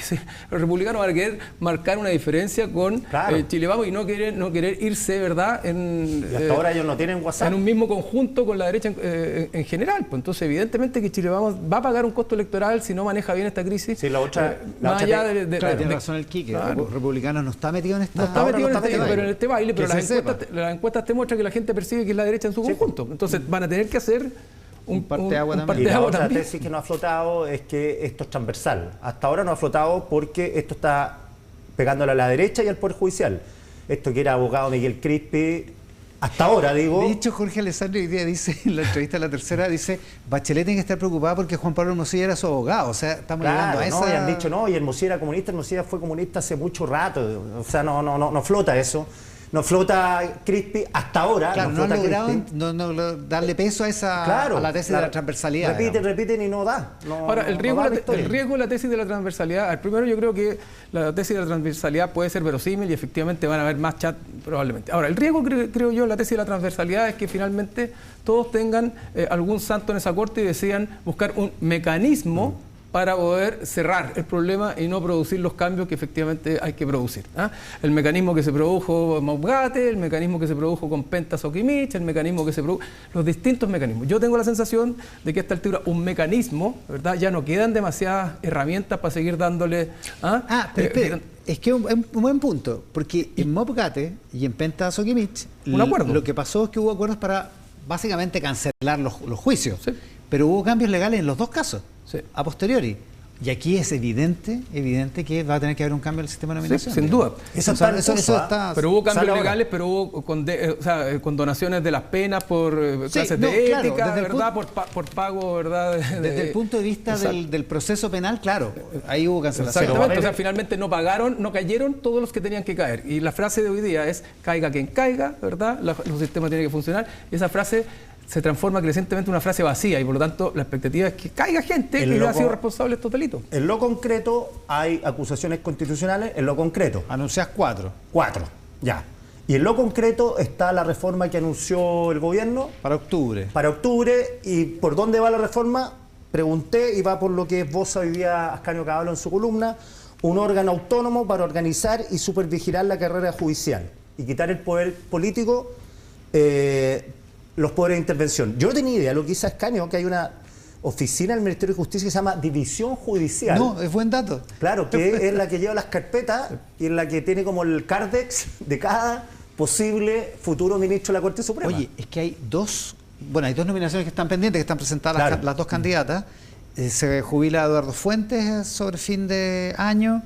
los republicanos van a querer marcar una diferencia con Chile Vamos y no querer irse, ¿verdad?, y hasta ahora ellos no tienen WhatsApp. En un mismo conjunto con la derecha en general. Pues entonces, evidentemente que Chile Vamos va a pagar un costo electoral si no maneja bien esta crisis. Sí, la otra tiene razón el Quique. Los republicanos no está metido en esta. No está metido en este baile, pero las encuestas te muestran que la gente percibe que es la derecha en su conjunto. Entonces van a tener que hacer un parteaguas también. Y la otra tesis que no ha flotado es que esto es transversal. Hasta ahora no ha flotado porque esto está pegándole a la derecha y al Poder Judicial. Esto que era abogado Miguel Crispi, hasta ahora digo... De hecho, Jorge Alessandri hoy día dice, en la entrevista de La Tercera, dice, Bachelet tiene que estar preocupada porque Juan Pablo Hermosilla era su abogado. O sea, estamos llegando a esa... y han dicho, no, y Hermosilla era comunista, Hermosilla fue comunista hace mucho rato. O sea, no flota eso. No flota Crispi hasta ahora. Claro, no han logrado darle peso a esa a la tesis de la transversalidad. Repiten y no da. Ahora, el riesgo de la tesis de la transversalidad, primero yo creo que la tesis de la transversalidad puede ser verosímil y efectivamente van a haber más chat probablemente. Ahora, el riesgo, creo yo, la tesis de la transversalidad es que finalmente todos tengan algún santo en esa corte y decidan buscar un mecanismo para poder cerrar el problema y no producir los cambios que efectivamente hay que producir. El mecanismo que se produjo con Maupgate, el mecanismo que se produjo con Pentas o Kimmich, el mecanismo que se produjo, los distintos mecanismos. Yo tengo la sensación de que a esta altura un mecanismo, ¿verdad?, ya no quedan demasiadas herramientas para seguir dándole... pero Es que es un buen punto, porque en Mopgate y en Penta Sokimich, un acuerdo. Lo que pasó es que hubo acuerdos para básicamente cancelar los juicios, Sí. pero hubo cambios legales en los dos casos, Sí. a posteriori. Y aquí es evidente que va a tener que haber un cambio en el sistema de nominación. sin duda. Eso está. Pero hubo cambios Sale ahora. legales, pero hubo condonaciones de las penas por clases no, de claro, ética, desde el ¿verdad? Por pago, ¿verdad? Desde el punto de vista del proceso penal, claro, ahí hubo cancelación. Exactamente, o sea, finalmente no pagaron, no cayeron todos los que tenían que caer. Y la frase de hoy día es, caiga quien caiga, ¿verdad? Los sistemas tienen que funcionar. Y esa frase se transforma crecientemente en una frase vacía y por lo tanto la expectativa es que caiga gente que ha sido responsable de estos delitos. En lo concreto hay acusaciones constitucionales, en lo concreto. Anunciás 4. 4, ya. Y en lo concreto está la reforma que anunció el gobierno Para octubre. para octubre. ¿Y por dónde va la reforma? Pregunté y va por lo que esboza hoy día Ascanio Caballo en su columna, un órgano autónomo para organizar y supervigilar la carrera judicial y quitar el poder político, los poderes de intervención. Yo no tenía idea, lo que hizo Ascanio, que hay una oficina del Ministerio de Justicia que se llama División Judicial. No, es buen dato. Claro, que es la que lleva las carpetas y es la que tiene como el cardex de cada posible futuro ministro de la Corte Suprema. Oye, es que hay dos nominaciones que están pendientes, que están presentadas Claro. las dos candidatas. Se jubila Eduardo Fuentes sobre fin de año,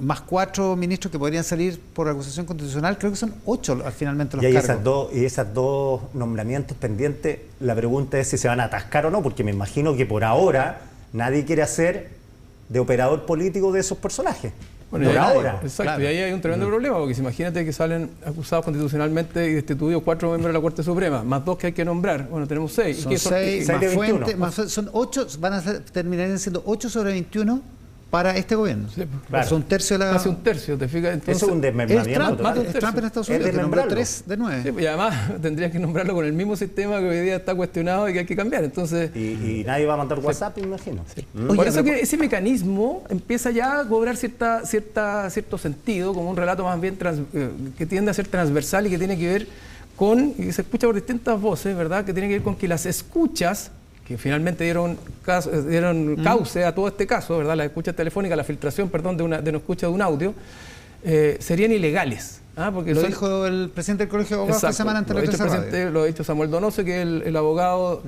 más 4 ministros que podrían salir por acusación constitucional. Creo que son 8 finalmente los y hay cargos. esas dos nombramientos pendientes. La pregunta es si se van a atascar o no, porque me imagino que por ahora nadie quiere hacer de operador político de esos personajes. Bueno, por y ahí- ahora. Exacto, claro. y ahí hay un tremendo problema, porque si imagínate que salen acusados constitucionalmente y destituidos 4 miembros de la Corte Suprema, más 2 que hay que nombrar, bueno, tenemos 6. Son 6 seis más de 21. Fuentes, son 8, terminarían siendo 8 sobre 21 para este gobierno. Sí, pues, claro. Son un tercio de la... Casi un tercio, ¿te fijas? Entonces, Eso es un Es desmembramiento Trump, total. es Trump en Estados Es Unidos, que nombró desmembrarlo. 3 de 9. sí, y además tendrías que nombrarlo con el mismo sistema que hoy día está cuestionado y que hay que cambiar. Entonces, Y nadie va a mandar WhatsApp, me imagino. Oye, por eso pero- que ese mecanismo empieza ya a cobrar cierto sentido, como un relato más bien que tiende a ser transversal y que tiene que ver con, y se escucha por distintas voces, ¿verdad? Que tiene que ver con que las escuchas, que finalmente dieron cauce a todo este caso, ¿verdad? Las escuchas telefónicas, la filtración, perdón, de una escucha de un audio, serían ilegales. Porque Lo dijo el presidente del Colegio de Abogados esta semana ante la prensa radio. lo ha dicho Samuel Donoso, que es el abogado,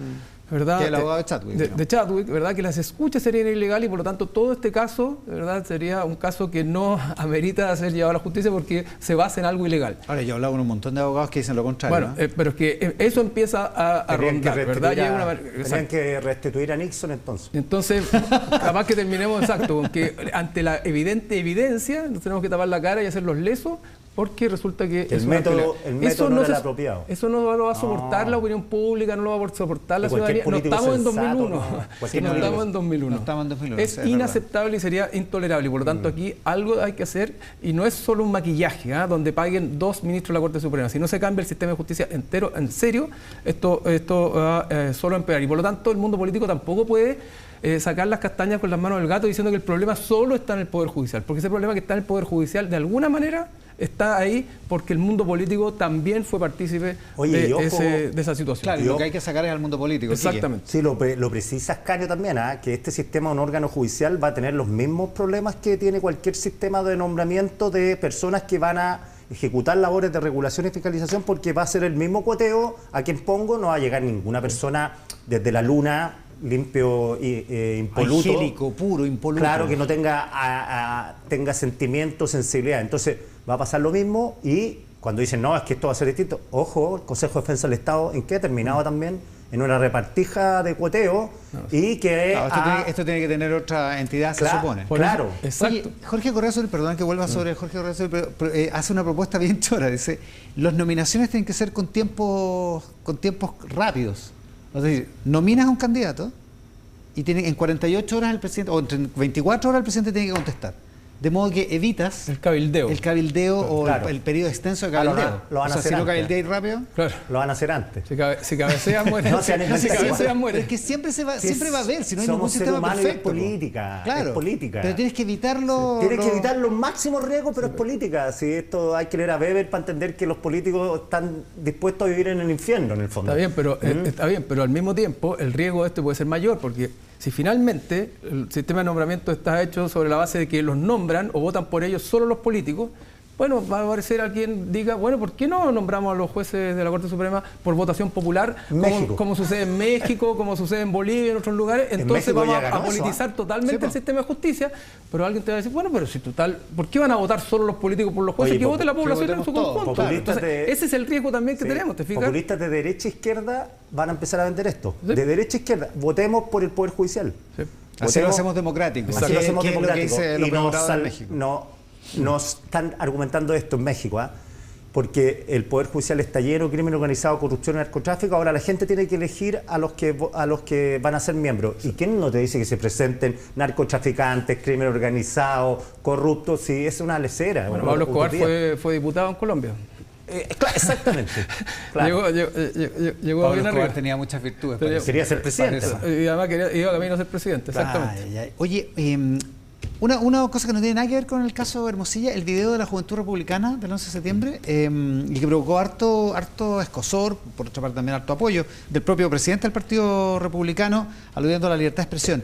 ¿verdad? Que es el abogado de Chadwick, digamos. De Chadwick, ¿verdad? Que las escuchas serían ilegales y por lo tanto todo este caso, ¿verdad? Sería un caso que no amerita ser llevado a la justicia porque se basa en algo ilegal. Ahora, yo he hablado con un montón de abogados que dicen lo contrario. Bueno, ¿no? pero es que eso empieza a Tenían que rondar, ¿verdad? restituir Y hay a- una- tenían exacto. que restituir a Nixon entonces. Entonces, capaz que terminemos exacto, con que ante la evidente evidencia nos tenemos que tapar la cara y hacerlos lesos, porque resulta que El es una método- pelea. el método no era el apropiado. Eso no lo va a soportar la opinión pública, no lo va a soportar la Que cualquier ciudadanía. No político estamos en sensato, 2001. no, cualquier No político- estamos en 2001. No estamos en 2001, Es sí, es verdad. inaceptable y sería intolerable. Por lo tanto, aquí algo hay que hacer y no es solo un maquillaje, donde paguen 2 ministros de la Corte Suprema. Si no se cambia el sistema de justicia entero, en serio, esto va solo a empeorar. Y por lo tanto, el mundo político tampoco puede sacar las castañas con las manos del gato diciendo que el problema solo está en el Poder Judicial. Porque ese problema que está en el Poder Judicial, de alguna manera, está ahí porque el mundo político también fue partícipe Oye, y ojo, de esa situación. Claro, y yo- lo que hay que sacar es al mundo político. Exactamente. Sí, lo precisa Ascanio también, que este sistema de un órgano judicial va a tener los mismos problemas que tiene cualquier sistema de nombramiento de personas que van a ejecutar labores de regulación y fiscalización, porque va a ser el mismo cuoteo a quien pongo, no va a llegar ninguna persona desde la luna limpio e impoluto. Angélico, puro, impoluto. Claro, que no tenga sentimiento, sensibilidad. Entonces va a pasar lo mismo y cuando dicen, no, es que esto va a ser distinto, ojo, el Consejo de Defensa del Estado, ¿en qué ha terminado también? En una repartija de cuoteo y que... Claro, esto tiene que tener otra entidad, se supone. Claro. Exacto. Oye, Jorge Correa, perdón que vuelva sobre Jorge Correa, pero, hace una propuesta bien chora. Dice, las nominaciones tienen que ser con tiempos rápidos. Es decir, nominas a un candidato y en 48 horas el presidente, o en 24 horas el presidente tiene que contestar. De modo que evitas El cabildeo. o Claro. el periodo extenso de Ah, cabildeo. lo van a o sea, hacer si no antes. cabildeáis rápido... Claro. Lo van a hacer antes. Si cabecea, muere. No, si han si inventado- cabecea, Pero muere. es que siempre va a haber, si no hay Somos ningún ser sistema humano y es perfecto. política, Claro, es política. pero tienes que evitarlo. Tienes que evitar los máximos riesgos, pero es política. Si esto hay que leer a Weber para entender que los políticos están dispuestos a vivir en el infierno, en el fondo. Está bien, pero al mismo tiempo el riesgo de esto puede ser mayor, porque Si finalmente el sistema de nombramiento está hecho sobre la base de que los nombran o votan por ellos solo los políticos, bueno, va a aparecer a quien diga, bueno, ¿por qué no nombramos a los jueces de la Corte Suprema por votación popular, como sucede en México, como sucede en Bolivia y en otros lugares? Entonces vamos a politizar totalmente el sistema de justicia, pero alguien te va a decir, bueno, pero si total, ¿por qué van a votar solo los políticos por los jueces? Que vote la población en su conjunto. Entonces, ese es el riesgo también que tenemos, ¿te fijas? Populistas de derecha e izquierda van a empezar a vender esto. Sí. De derecha a izquierda, votemos por el Poder Judicial. Sí. Así lo hacemos democrático. Así lo hacemos democrático. Y no están argumentando esto en México, porque el Poder Judicial está lleno de crimen organizado, corrupción y narcotráfico. Ahora la gente tiene que elegir a los que van a ser miembros. ¿Y quién no te dice que se presenten narcotraficantes, crimen organizado, corruptos? Sí, es una lecera. Bueno, Pablo Escobar fue diputado en Colombia. Exactamente. Claro. Llegó Pablo bien Escobar arriba. tenía muchas virtudes. Quería ser presidente. Y además iba camino a ser presidente, exactamente. Ay. Oye, una cosa que no tiene nada que ver con el caso Hermosilla, el video de la Juventud Republicana del 11 de septiembre, y que provocó harto escosor, por otra parte también harto apoyo, del propio presidente del Partido Republicano, aludiendo a la libertad de expresión.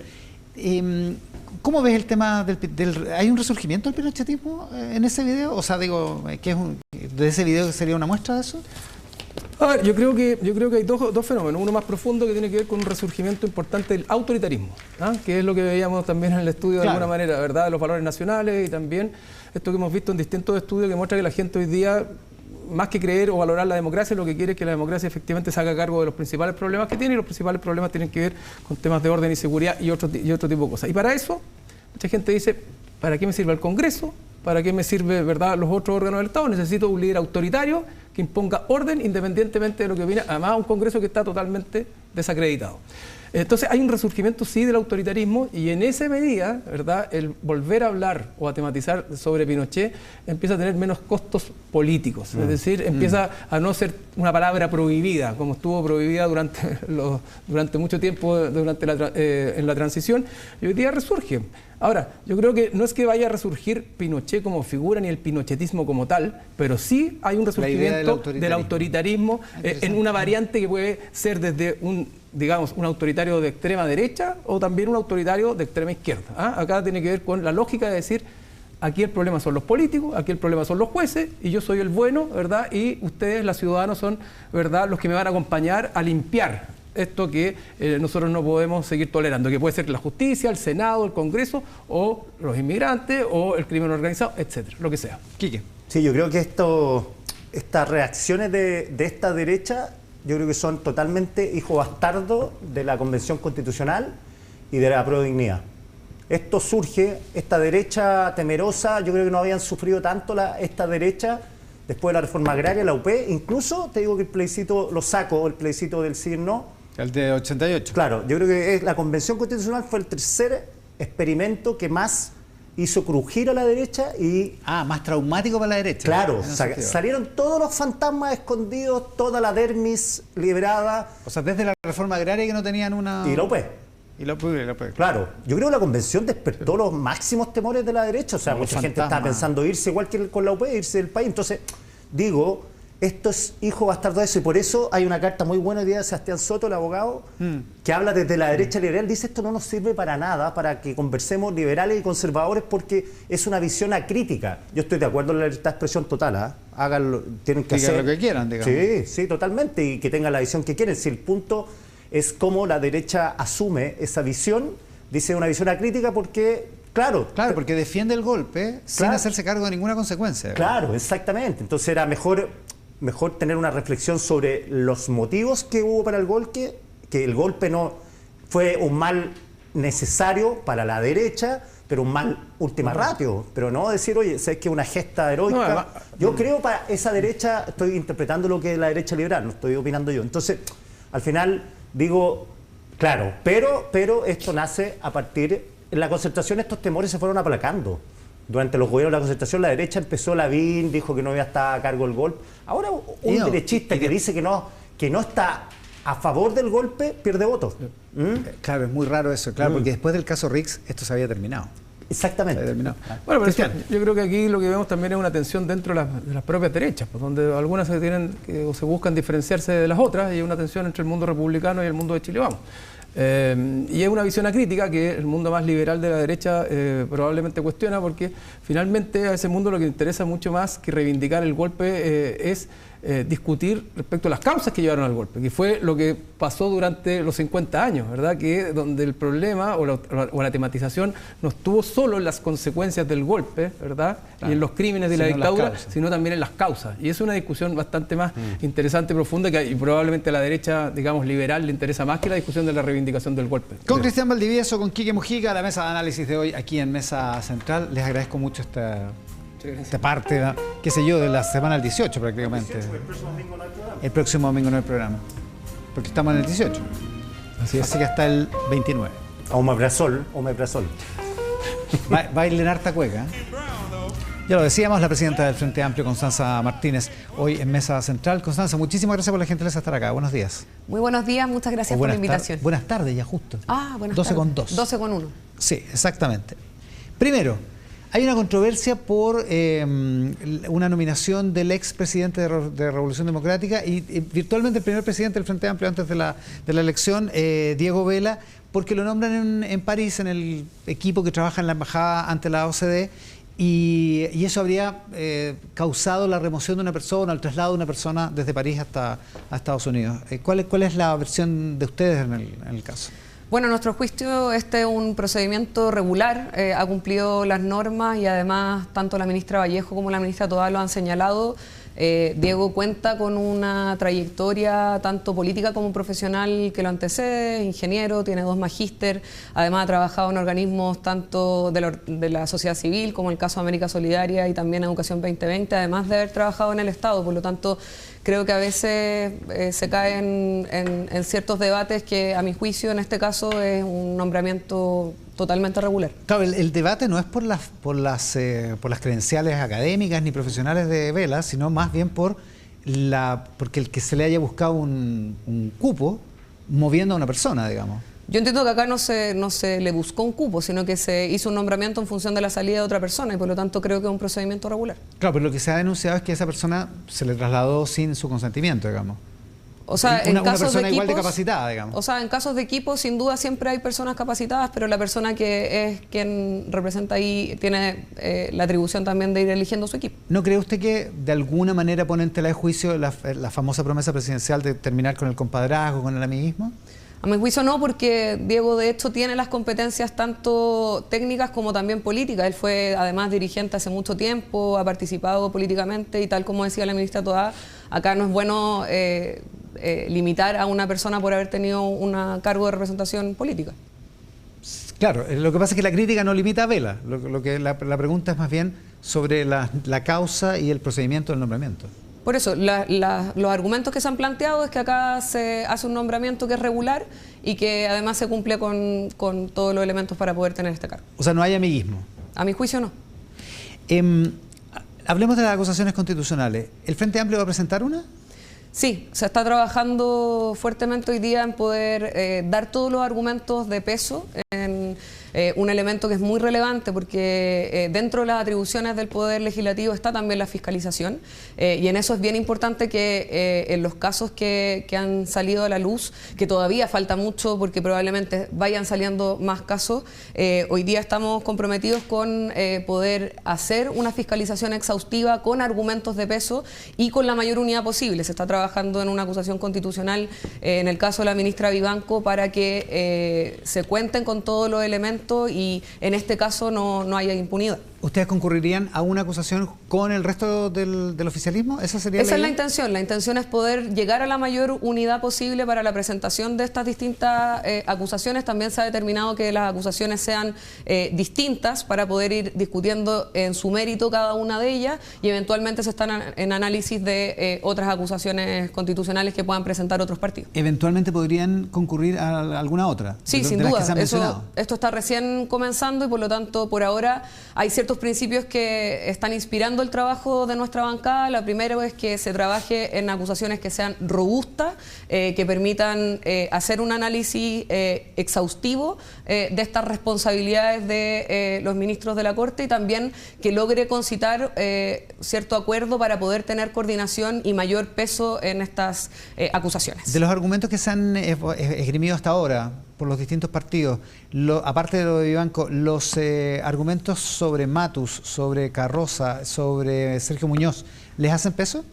¿Cómo ves el tema ¿hay un resurgimiento del pinochetismo en ese video? O sea, digo, ¿de ese video sería una muestra de eso? A ver, yo creo que hay dos fenómenos. Uno más profundo que tiene que ver con un resurgimiento importante del autoritarismo, que es lo que veíamos también en el estudio de alguna manera, ¿verdad? De los valores nacionales, y también esto que hemos visto en distintos estudios que muestra que la gente hoy día, más que creer o valorar la democracia, lo que quiere es que la democracia efectivamente se haga cargo de los principales problemas que tiene, y los principales problemas tienen que ver con temas de orden y seguridad y otro tipo de cosas. Y para eso, mucha gente dice, ¿para qué me sirve el Congreso? ¿Para qué me sirve, verdad, los otros órganos del Estado? Necesito un líder autoritario que imponga orden independientemente de lo que opina, además un Congreso que está totalmente desacreditado. Entonces hay un resurgimiento, sí, del autoritarismo, y en esa medida, ¿verdad?, el volver a hablar o a tematizar sobre Pinochet empieza a tener menos costos políticos. Es decir, empieza a no ser una palabra prohibida, como estuvo prohibida durante mucho tiempo en la transición, y hoy día resurge. Ahora, yo creo que no es que vaya a resurgir Pinochet como figura ni el pinochetismo como tal, pero sí hay un resurgimiento del autoritarismo en una variante que puede ser desde un autoritario de extrema derecha o también un autoritario de extrema izquierda. Acá tiene que ver con la lógica de decir, aquí el problema son los políticos, aquí el problema son los jueces, y yo soy el bueno, ¿verdad? Y ustedes, los ciudadanos, son, ¿verdad?, los que me van a acompañar a limpiar esto que nosotros no podemos seguir tolerando, que puede ser la justicia, el Senado, el Congreso, o los inmigrantes, o el crimen organizado, etcétera, lo que sea. Quique. Sí, yo creo que estas reacciones de esta derecha, yo creo que son totalmente hijo bastardo de la Convención Constitucional y de la Prodignidad. Esto surge, esta derecha temerosa, yo creo que no habían sufrido tanto esta derecha después de la reforma agraria, la UP, incluso te digo que el plebiscito el plebiscito del sí no. El de 88. Claro, yo creo que la Convención Constitucional fue el tercer experimento que más hizo crujir a la derecha y... más traumático para la derecha. Claro, salieron todos los fantasmas escondidos, toda la dermis liberada. O sea, desde la reforma agraria que no tenían una... Y la UP. Y la UP. Claro, yo creo que la convención despertó los máximos temores de la derecha. O sea, mucha gente está pensando irse igual que con la UP, irse del país. Entonces, digo, esto es hijo bastardo de eso. Y por eso hay una carta muy buena hoy día de Sebastián Soto, el abogado, que habla desde la derecha liberal. Dice, esto no nos sirve para nada, para que conversemos liberales y conservadores, porque es una visión acrítica. Yo estoy de acuerdo en la libertad de expresión total. Háganlo, tienen que hacer lo que quieran, digamos. Sí, totalmente. Y que tengan la visión que quieren. Si el punto es cómo la derecha asume esa visión, dice una visión acrítica porque, claro, porque defiende el golpe sin hacerse cargo de ninguna consecuencia. Claro, exactamente. Entonces era mejor tener una reflexión sobre los motivos que hubo para el golpe, que el golpe no fue un mal necesario para la derecha, pero un mal última ratio, pero no decir, oye, ¿sabes qué? Una gesta heroica. Yo creo para esa derecha, estoy interpretando lo que es la derecha liberal, no estoy opinando yo. Entonces, al final digo, claro, pero esto nace a partir, en la concertación estos temores se fueron aplacando. Durante los gobiernos de la concertación la derecha empezó, Lavín dijo que no iba a estar a cargo del golpe. Ahora un derechista que dice que no está a favor del golpe pierde votos. Claro, es muy raro eso, porque después del caso Rix esto se había terminado. Exactamente. Bueno, pero yo creo que aquí lo que vemos también es una tensión dentro de las propias derechas, pues, donde algunas se buscan diferenciarse de las otras, y hay una tensión entre el mundo republicano y el mundo de Chile Vamos. Y es una visión acrítica que el mundo más liberal de la derecha probablemente cuestiona, porque finalmente a ese mundo lo que le interesa mucho más que reivindicar el golpe es discutir respecto a las causas que llevaron al golpe, que fue lo que pasó durante los 50 años, ¿verdad? Que donde el problema o la tematización no estuvo solo en las consecuencias del golpe, ¿verdad? Claro. Y en los crímenes de la dictadura, sino también en las causas. Y es una discusión bastante más interesante, profunda, y probablemente a la derecha, digamos, liberal le interesa más que la discusión de la reivindicación del golpe. Con Cristian Valdivieso, con Quique Mujica, la mesa de análisis de hoy aquí en Mesa Central. Les agradezco mucho esta parte, qué sé yo, de la semana del 18 prácticamente. El próximo domingo no hay programa. El próximo domingo no hay programa, porque estamos en el 18. Así que hasta el 29. Omeprazol. Bailen harta cueca. Ya lo decíamos, la presidenta del Frente Amplio, Constanza Martínez, hoy en Mesa Central. Constanza, muchísimas gracias por la gentileza de estar acá. Buenos días. Muy buenos días, muchas gracias por la invitación. Buenas tardes, ya justo. Buenas 12 tardes. con 2. 12 con 1. Sí, exactamente. Primero, hay una controversia por una nominación del expresidente de Revolución Democrática y virtualmente el primer presidente del Frente Amplio antes de la elección, Diego Vela, porque lo nombran en París, en el equipo que trabaja en la embajada ante la OCDE, y eso habría causado la remoción de una persona, el traslado de una persona desde París hasta Estados Unidos. ¿Cuál es la versión de ustedes en el caso? Bueno, a nuestro juicio este es un procedimiento regular, ha cumplido las normas y además tanto la ministra Vallejo como la ministra Toá lo han señalado. Diego cuenta con una trayectoria tanto política como profesional que lo antecede, ingeniero, tiene 2 magíster, además ha trabajado en organismos tanto de la sociedad civil como el caso América Solidaria y también Educación 2020, además de haber trabajado en el Estado, por lo tanto creo que a veces se caen en ciertos debates que a mi juicio en este caso es un nombramiento totalmente regular. Claro, el debate no es por las credenciales académicas ni profesionales de Vela, sino más bien porque el que se le haya buscado un cupo moviendo a una persona, digamos. Yo entiendo que acá no se le buscó un cupo, sino que se hizo un nombramiento en función de la salida de otra persona y por lo tanto creo que es un procedimiento regular. Claro, pero lo que se ha denunciado es que esa persona se le trasladó sin su consentimiento, digamos. O sea, una persona igual de capacitada, digamos. O sea, en casos de equipos, sin duda siempre hay personas capacitadas, pero la persona que es quien representa ahí tiene la atribución también de ir eligiendo su equipo. ¿No cree usted que de alguna manera pone en tela de juicio la famosa promesa presidencial de terminar con el compadrazgo, con el amiguismo? A mi juicio no, porque Diego de hecho tiene las competencias tanto técnicas como también políticas. Él fue además dirigente hace mucho tiempo, ha participado políticamente y tal como decía la ministra Toá, acá no es bueno limitar a una persona por haber tenido un cargo de representación política. Claro, lo que pasa es que la crítica no limita a Vela. La pregunta es más bien sobre la causa y el procedimiento del nombramiento. Por eso, los argumentos que se han planteado es que acá se hace un nombramiento que es regular y que además se cumple con todos los elementos para poder tener este cargo. O sea, no hay amiguismo. A mi juicio no. Hablemos de las acusaciones constitucionales. ¿El Frente Amplio va a presentar una? Sí, se está trabajando fuertemente hoy día en poder dar todos los argumentos de peso en un elemento que es muy relevante porque dentro de las atribuciones del Poder Legislativo está también la fiscalización y en eso es bien importante que en los casos que han salido a la luz, que todavía falta mucho porque probablemente vayan saliendo más casos, hoy día estamos comprometidos con poder hacer una fiscalización exhaustiva con argumentos de peso y con la mayor unidad posible. Se está trabajando en una acusación constitucional en el caso de la ministra Vivanco para que se cuenten con todos los elementos y en este caso no haya impunidad. ¿Ustedes concurrirían a una acusación con el resto del oficialismo? ¿Esa sería Esa es la intención. La intención es poder llegar a la mayor unidad posible para la presentación de estas distintas acusaciones. También se ha determinado que las acusaciones sean distintas para poder ir discutiendo en su mérito cada una de ellas y eventualmente se están en análisis de otras acusaciones constitucionales que puedan presentar otros partidos. ¿Eventualmente podrían concurrir a alguna otra? Sí, sin duda. Esto está recién comenzando y por lo tanto por ahora hay ciertos principios que están inspirando el trabajo de nuestra bancada. La primera es que se trabaje en acusaciones que sean robustas, que permitan hacer un análisis exhaustivo de estas responsabilidades de los ministros de la Corte y también que logre concitar cierto acuerdo para poder tener coordinación y mayor peso en estas acusaciones. De los argumentos que se han esgrimido hasta ahora, por los distintos partidos, aparte de lo de Vivanco, los argumentos sobre Matus, sobre Carroza, sobre Sergio Muñoz, ¿les hacen peso?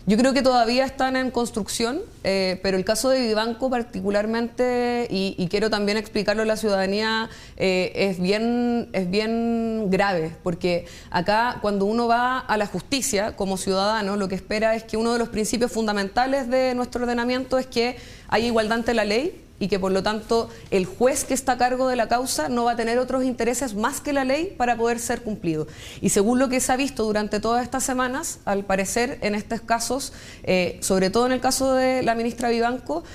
Yo creo que todavía están en construcción, pero el caso de Vivanco particularmente, y quiero también explicarlo a la ciudadanía, es bien grave, porque acá cuando uno va a la justicia como ciudadano, lo que espera es que uno de los principios fundamentales de nuestro ordenamiento es que haya igualdad ante la ley, y que por lo tanto el juez que está a cargo de la causa no va a tener otros intereses más que la ley para poder ser cumplido. Y según lo que se ha visto durante todas estas semanas, al parecer en estos casos, sobre todo en el caso de la ministra Vivanco,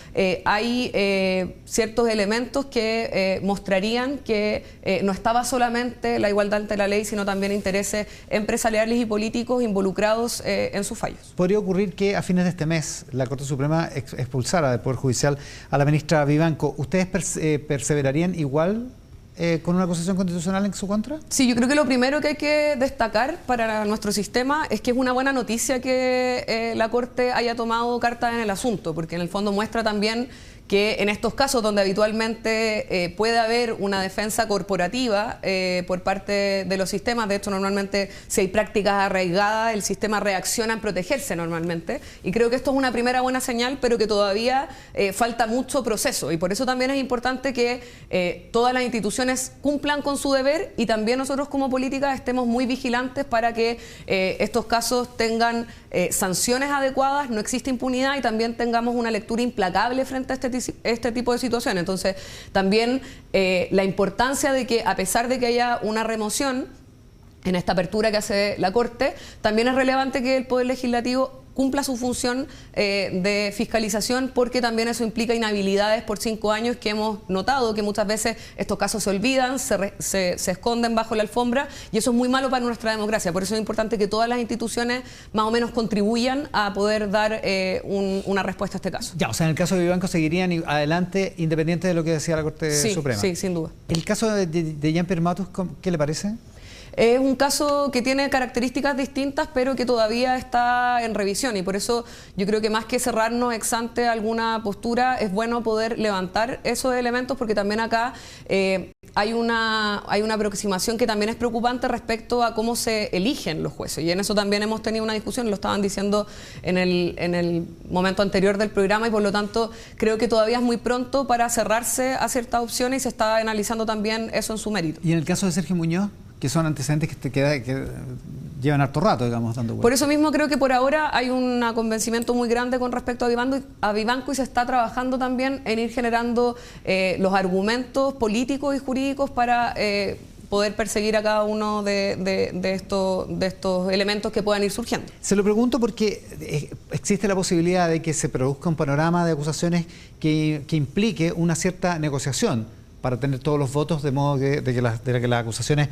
hay ciertos elementos que mostrarían que no estaba solamente la igualdad ante la ley, sino también intereses empresariales y políticos involucrados en sus fallos. ¿Podría ocurrir que a fines de este mes la Corte Suprema expulsara del Poder Judicial a la ministra Vivanco? ¿Ustedes perseverarían igual con una acusación constitucional en su contra? Sí, yo creo que lo primero que hay que destacar para nuestro sistema es que es una buena noticia que la Corte haya tomado cartas en el asunto, porque en el fondo muestra también que en estos casos donde habitualmente puede haber una defensa corporativa por parte de los sistemas, de hecho normalmente si hay prácticas arraigadas, el sistema reacciona en protegerse normalmente, y creo que esto es una primera buena señal, pero que todavía falta mucho proceso, y por eso también es importante que todas las instituciones cumplan con su deber, y también nosotros como política estemos muy vigilantes para que estos casos tengan sanciones adecuadas, no existe impunidad, y también tengamos una lectura implacable frente a este tipo de situaciones. Entonces, también la importancia de que, a pesar de que haya una remoción en esta apertura que hace la Corte, también es relevante que el Poder Legislativo cumpla su función de fiscalización, porque también eso implica inhabilidades por 5 años, que hemos notado que muchas veces estos casos se olvidan, se esconden bajo la alfombra, y eso es muy malo para nuestra democracia. Por eso es importante que todas las instituciones más o menos contribuyan a poder dar una respuesta a este caso. Ya, o sea, en el caso de Vivanco seguirían adelante independiente de lo que decía la Corte Suprema. Sí, sin duda. ¿El caso de Jean-Pierre Matus, qué le parece? Es un caso que tiene características distintas, pero que todavía está en revisión, y por eso yo creo que más que cerrarnos ex ante alguna postura, es bueno poder levantar esos elementos, porque también acá hay una aproximación que también es preocupante respecto a cómo se eligen los jueces, y en eso también hemos tenido una discusión, lo estaban diciendo en el momento anterior del programa, y por lo tanto creo que todavía es muy pronto para cerrarse a ciertas opciones, y se está analizando también eso en su mérito. ¿Y en el caso de Sergio Muñoz, que son antecedentes que llevan harto rato, digamos, dando vueltas? Por eso mismo creo que por ahora hay un convencimiento muy grande con respecto a Vivanco, y se está trabajando también en ir generando los argumentos políticos y jurídicos para poder perseguir a cada uno de estos elementos que puedan ir surgiendo. Se lo pregunto porque existe la posibilidad de que se produzca un panorama de acusaciones que implique una cierta negociación para tener todos los votos, de modo de que las acusaciones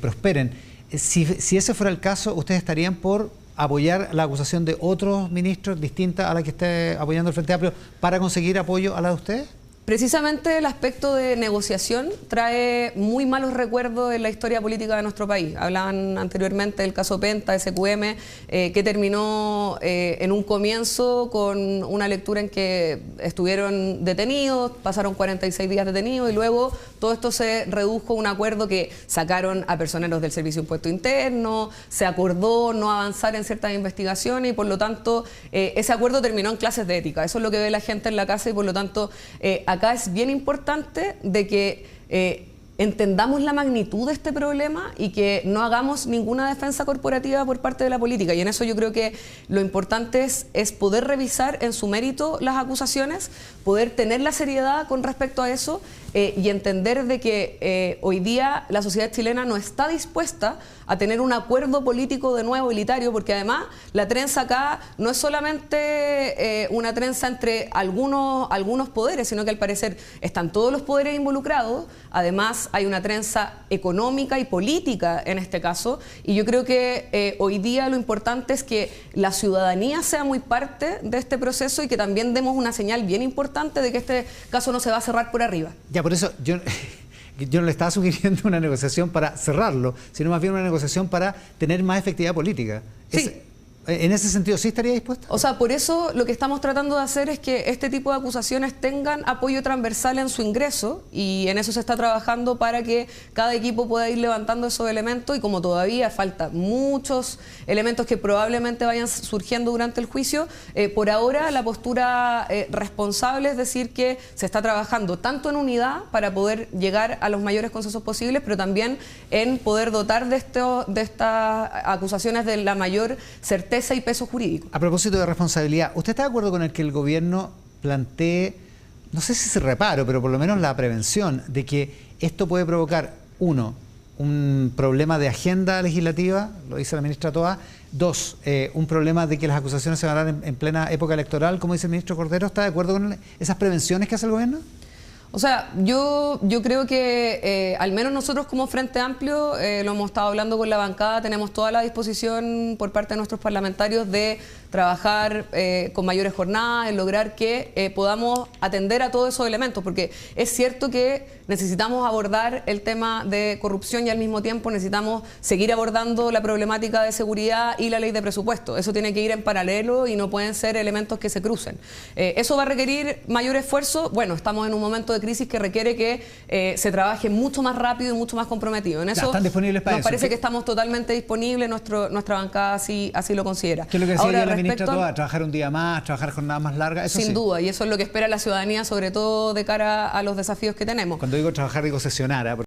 prosperen. Si ese fuera el caso, ¿ustedes estarían por apoyar la acusación de otros ministros distinta a la que esté apoyando el Frente Amplio para conseguir apoyo a la de ustedes? Precisamente el aspecto de negociación trae muy malos recuerdos en la historia política de nuestro país. Hablaban anteriormente del caso Penta, SQM, que terminó en un comienzo con una lectura en que estuvieron detenidos, pasaron 46 días detenidos, y luego todo esto se redujo a un acuerdo que sacaron a personeros del Servicio de Impuesto Interno, se acordó no avanzar en ciertas investigaciones, y por lo tanto ese acuerdo terminó en clases de ética. Eso es lo que ve la gente en la casa, y por lo tanto acá es bien importante de que entendamos la magnitud de este problema y que no hagamos ninguna defensa corporativa por parte de la política. Y en eso yo creo que lo importante es poder revisar en su mérito las acusaciones, poder tener la seriedad con respecto a eso, y entender de que hoy día la sociedad chilena no está dispuesta a tener un acuerdo político de nuevo elitario, porque además la trenza acá no es solamente una trenza entre algunos poderes, sino que al parecer están todos los poderes involucrados. Además hay una trenza económica y política en este caso, y yo creo que hoy día lo importante es que la ciudadanía sea muy parte de este proceso, y que también demos una señal bien importante de que este caso no se va a cerrar por arriba. Ya, por eso yo no le estaba sugiriendo una negociación para cerrarlo, sino más bien una negociación para tener más efectividad política. Sí. En ese sentido, ¿sí estaría dispuesta? O sea, por eso lo que estamos tratando de hacer es que este tipo de acusaciones tengan apoyo transversal en su ingreso, y en eso se está trabajando para que cada equipo pueda ir levantando esos elementos, y como todavía falta muchos elementos que probablemente vayan surgiendo durante el juicio, por ahora la postura responsable es decir que se está trabajando tanto en unidad para poder llegar a los mayores consensos posibles, pero también en poder dotar de estas acusaciones de la mayor certeza y peso jurídico. A propósito de responsabilidad, ¿usted está de acuerdo con el que el gobierno plantee, no sé si se reparo, pero por lo menos la prevención de que esto puede provocar, uno, un problema de agenda legislativa, lo dice la ministra Toa; dos, un problema de que las acusaciones se van a dar en plena época electoral, como dice el ministro Cordero? ¿Está de acuerdo con esas prevenciones que hace el gobierno? O sea, yo creo que al menos nosotros como Frente Amplio lo hemos estado hablando con la bancada, tenemos toda la disposición por parte de nuestros parlamentarios de trabajar con mayores jornadas, en lograr que podamos atender a todos esos elementos, porque es cierto que necesitamos abordar el tema de corrupción y al mismo tiempo necesitamos seguir abordando la problemática de seguridad y la ley de presupuesto. Eso tiene que ir en paralelo y no pueden ser elementos que se crucen. ¿Eso va a requerir mayor esfuerzo? Bueno, estamos en un momento de crisis que requiere que se trabaje mucho más rápido y mucho más comprometido. En eso ¿Están disponibles para nos eso? parece que estamos totalmente disponibles, nuestra bancada así lo considera. ¿Qué es lo que decía la ministra Toa? ¿Trabajar un día más, trabajar jornadas más largas? Eso sin duda, y eso es lo que espera la ciudadanía, sobre todo de cara a los desafíos que tenemos. Cuando digo trabajar, digo sesionar,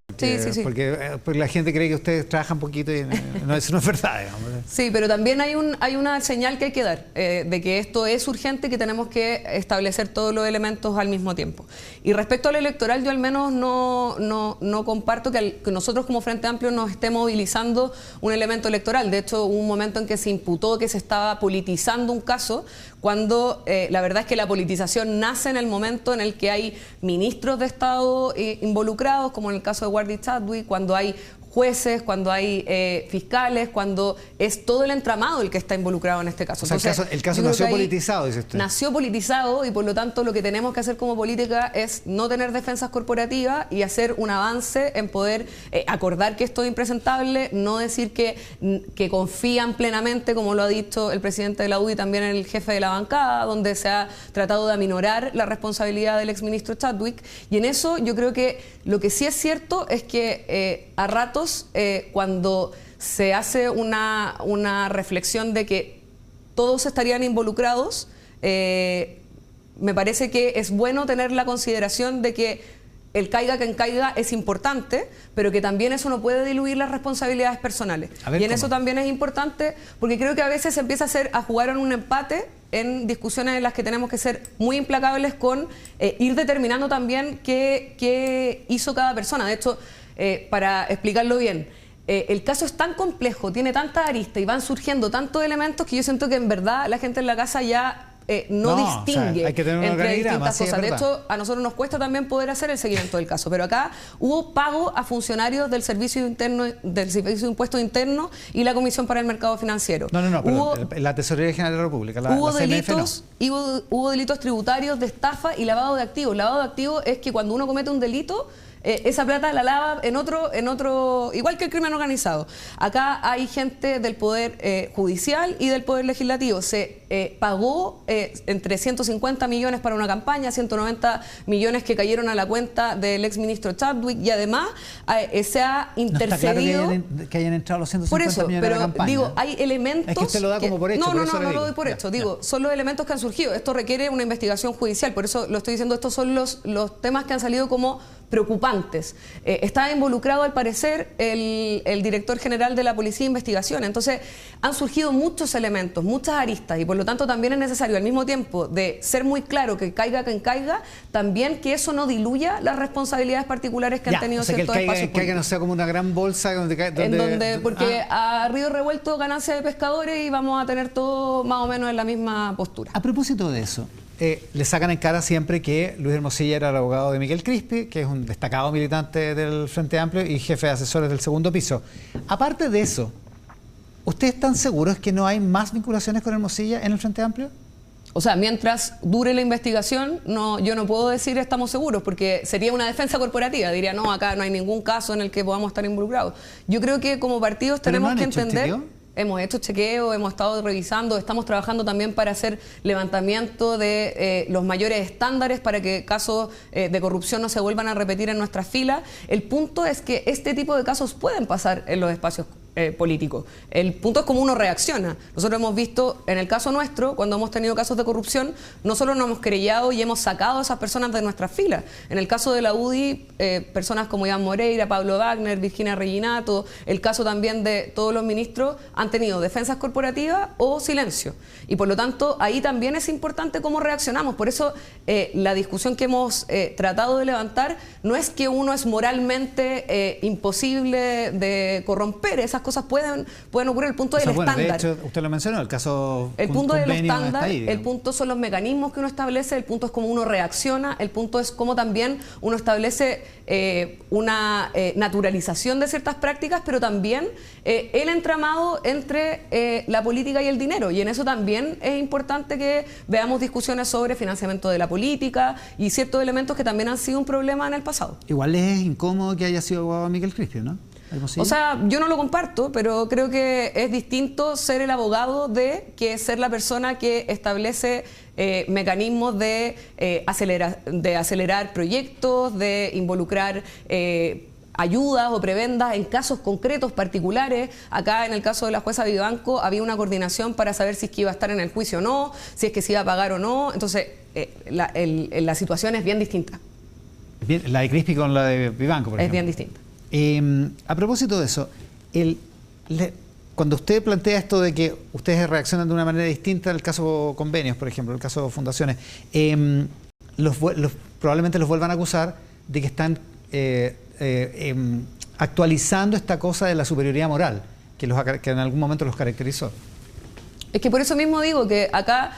porque, porque la gente cree que ustedes trabajan poquito y no, eso no es verdad, digamos. Sí, pero también hay una señal que hay que dar, de que esto es urgente y que tenemos que establecer todos los elementos al mismo tiempo. Y respecto al electoral, yo al menos no comparto que nosotros como Frente Amplio nos esté movilizando un elemento electoral. De hecho, hubo un momento en que se imputó que se estaba politizando un caso, cuando la verdad es que la politización nace en el momento en el que hay ministros de Estado involucrados, como en el caso de Wardy Chadwick, cuando hay jueces, cuando hay fiscales, cuando es todo el entramado el que está involucrado en este caso. O sea, entonces, el caso nació politizado, dice usted. Nació politizado, y por lo tanto lo que tenemos que hacer como política es no tener defensas corporativas y hacer un avance en poder acordar que esto es impresentable, no decir que confían plenamente, como lo ha dicho el presidente de la UDI, también el jefe de la bancada, donde se ha tratado de aminorar la responsabilidad del exministro Chadwick. Y en eso yo creo que lo que sí es cierto es que a ratos, cuando se hace una reflexión de que todos estarían involucrados, me parece que es bueno tener la consideración de que el caiga quien caiga es importante, pero que también eso no puede diluir las responsabilidades personales. Y en eso también es importante, porque creo que a veces se empieza a jugar en un empate, en discusiones en las que tenemos que ser muy implacables con ir determinando también qué hizo cada persona. De hecho, para explicarlo bien, el caso es tan complejo, tiene tantas aristas y van surgiendo tantos elementos que yo siento que en verdad la gente en la casa ya no distingue, o sea, hay que tener entre distintas sí, cosas. De hecho, a nosotros nos cuesta también poder hacer el seguimiento del caso, pero acá hubo pago a funcionarios del Servicio de Impuestos Internos y la Comisión para el Mercado Financiero. La Tesorería General de la República, hubo delitos tributarios de estafa y lavado de activos. Lavado de activos es que cuando uno comete un delito, esa plata la lava en otro, igual que el crimen organizado. Acá hay gente del Poder Judicial y del Poder Legislativo. Se pagó entre 150 millones para una campaña, 190 millones que cayeron a la cuenta del exministro Chadwick, y además se ha intercedido. No está claro que hayan entrado los 150 por eso, millones pero a la campaña. Digo, hay elementos. Es que usted lo da como por hecho. No lo doy por hecho. Digo, son los elementos que han surgido. Esto requiere una investigación judicial, por eso lo estoy diciendo. Estos son los temas que han salido como preocupantes. Está involucrado, al parecer, el director general de la Policía de Investigación. Entonces, han surgido muchos elementos, muchas aristas, y por lo tanto también es necesario, al mismo tiempo de ser muy claro que caiga quien caiga, también que eso no diluya las responsabilidades particulares que han tenido ciertos espacios políticos. Que caiga no sea como una gran bolsa porque a río revuelto ganancia de pescadores, y vamos a tener todo más o menos en la misma postura. A propósito de eso, le sacan en cara siempre que Luis Hermosilla era el abogado de Miguel Crispi, que es un destacado militante del Frente Amplio y jefe de asesores del segundo piso. Aparte de eso, ¿ustedes están seguros que no hay más vinculaciones con Hermosilla en el Frente Amplio? O sea, mientras dure la investigación, yo no puedo decir estamos seguros, porque sería una defensa corporativa. Diría, no, acá no hay ningún caso en el que podamos estar involucrados. Yo creo que como partidos tenemos que entender... Hemos hecho chequeo, hemos estado revisando, estamos trabajando también para hacer levantamiento de los mayores estándares para que casos de corrupción no se vuelvan a repetir en nuestras filas. El punto es que este tipo de casos pueden pasar en los espacios político. El punto es cómo uno reacciona. Nosotros hemos visto, en el caso nuestro, cuando hemos tenido casos de corrupción, no solo nos hemos querellado y hemos sacado a esas personas de nuestras filas. En el caso de la UDI, personas como Iván Moreira, Pablo Wagner, Virginia Reginato, el caso también de todos los ministros, han tenido defensas corporativas o silencio. Y por lo tanto, ahí también es importante cómo reaccionamos. Por eso, la discusión que hemos tratado de levantar no es que uno es moralmente imposible de corromper. Esas cosas pueden ocurrir. El punto del estándar. De hecho, usted lo mencionó, el caso el punto del estándar, ahí, el punto son los mecanismos que uno establece, el punto es cómo uno reacciona, el punto es cómo también uno establece una naturalización de ciertas prácticas, pero también el entramado entre la política y el dinero. Y en eso también es importante que veamos discusiones sobre financiamiento de la política y ciertos elementos que también han sido un problema en el pasado. Igual es incómodo que haya sido abogado Miguel Crispio, ¿no? O sea, yo no lo comparto, pero creo que es distinto ser el abogado que ser la persona que establece mecanismos de acelerar proyectos, de involucrar ayudas o prebendas en casos concretos particulares. Acá en el caso de la jueza Vivanco había una coordinación para saber si es que iba a estar en el juicio o no, si es que se iba a pagar o no. Entonces, la situación es bien distinta. Bien, la de Crispy con la de Vivanco, por ejemplo. Es bien distinta. A propósito de eso, cuando usted plantea esto de que ustedes reaccionan de una manera distinta en el caso convenios, por ejemplo, en el caso fundaciones, probablemente los vuelvan a acusar de que están actualizando esta cosa de la superioridad moral que en algún momento los caracterizó. Es que por eso mismo digo que acá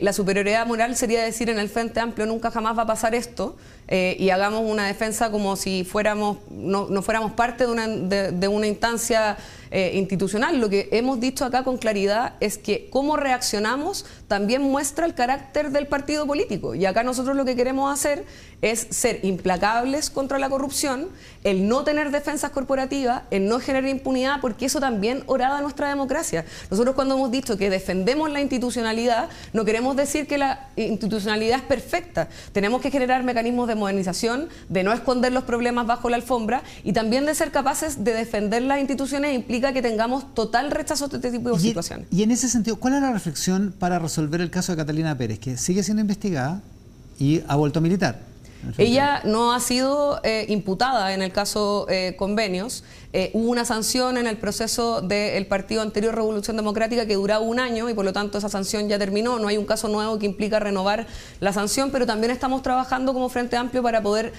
la superioridad moral sería decir en el Frente Amplio nunca jamás va a pasar esto y hagamos una defensa como si no fuéramos parte de una instancia institucional. Lo que hemos dicho acá con claridad es que cómo reaccionamos también muestra el carácter del partido político. Y acá nosotros lo que queremos hacer es ser implacables contra la corrupción, el no tener defensas corporativas, el no generar impunidad, porque eso también horada nuestra democracia. Nosotros cuando hemos dicho que defendemos la institucionalidad, no queremos decir que la institucionalidad es perfecta. Tenemos que generar mecanismos de modernización, de no esconder los problemas bajo la alfombra y también de ser capaces de defender las instituciones implica que tengamos total rechazo de este tipo de situaciones. Y en ese sentido, ¿cuál es la reflexión para resolver el caso de Catalina Pérez, que sigue siendo investigada y ha vuelto a militar? Ella no ha sido imputada en el caso convenios. Hubo una sanción en el proceso del partido anterior Revolución Democrática que duraba 1 año y por lo tanto esa sanción ya terminó. No hay un caso nuevo que implica renovar la sanción, pero también estamos trabajando como Frente Amplio para poder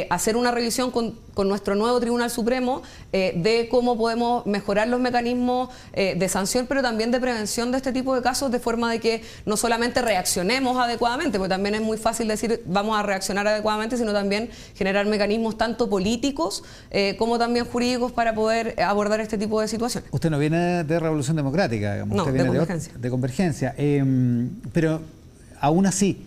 hacer una revisión con nuestro nuevo Tribunal Supremo de cómo podemos mejorar los mecanismos de sanción, pero también de prevención de este tipo de casos, de forma de que no solamente reaccionemos adecuadamente, porque también es muy fácil decir vamos a reaccionar adecuadamente, sino también generar mecanismos tanto políticos como también jurídicos para poder abordar este tipo de situaciones. Usted no viene de Revolución Democrática, digamos. No, usted viene de Convergencia. De Convergencia. Pero aún así,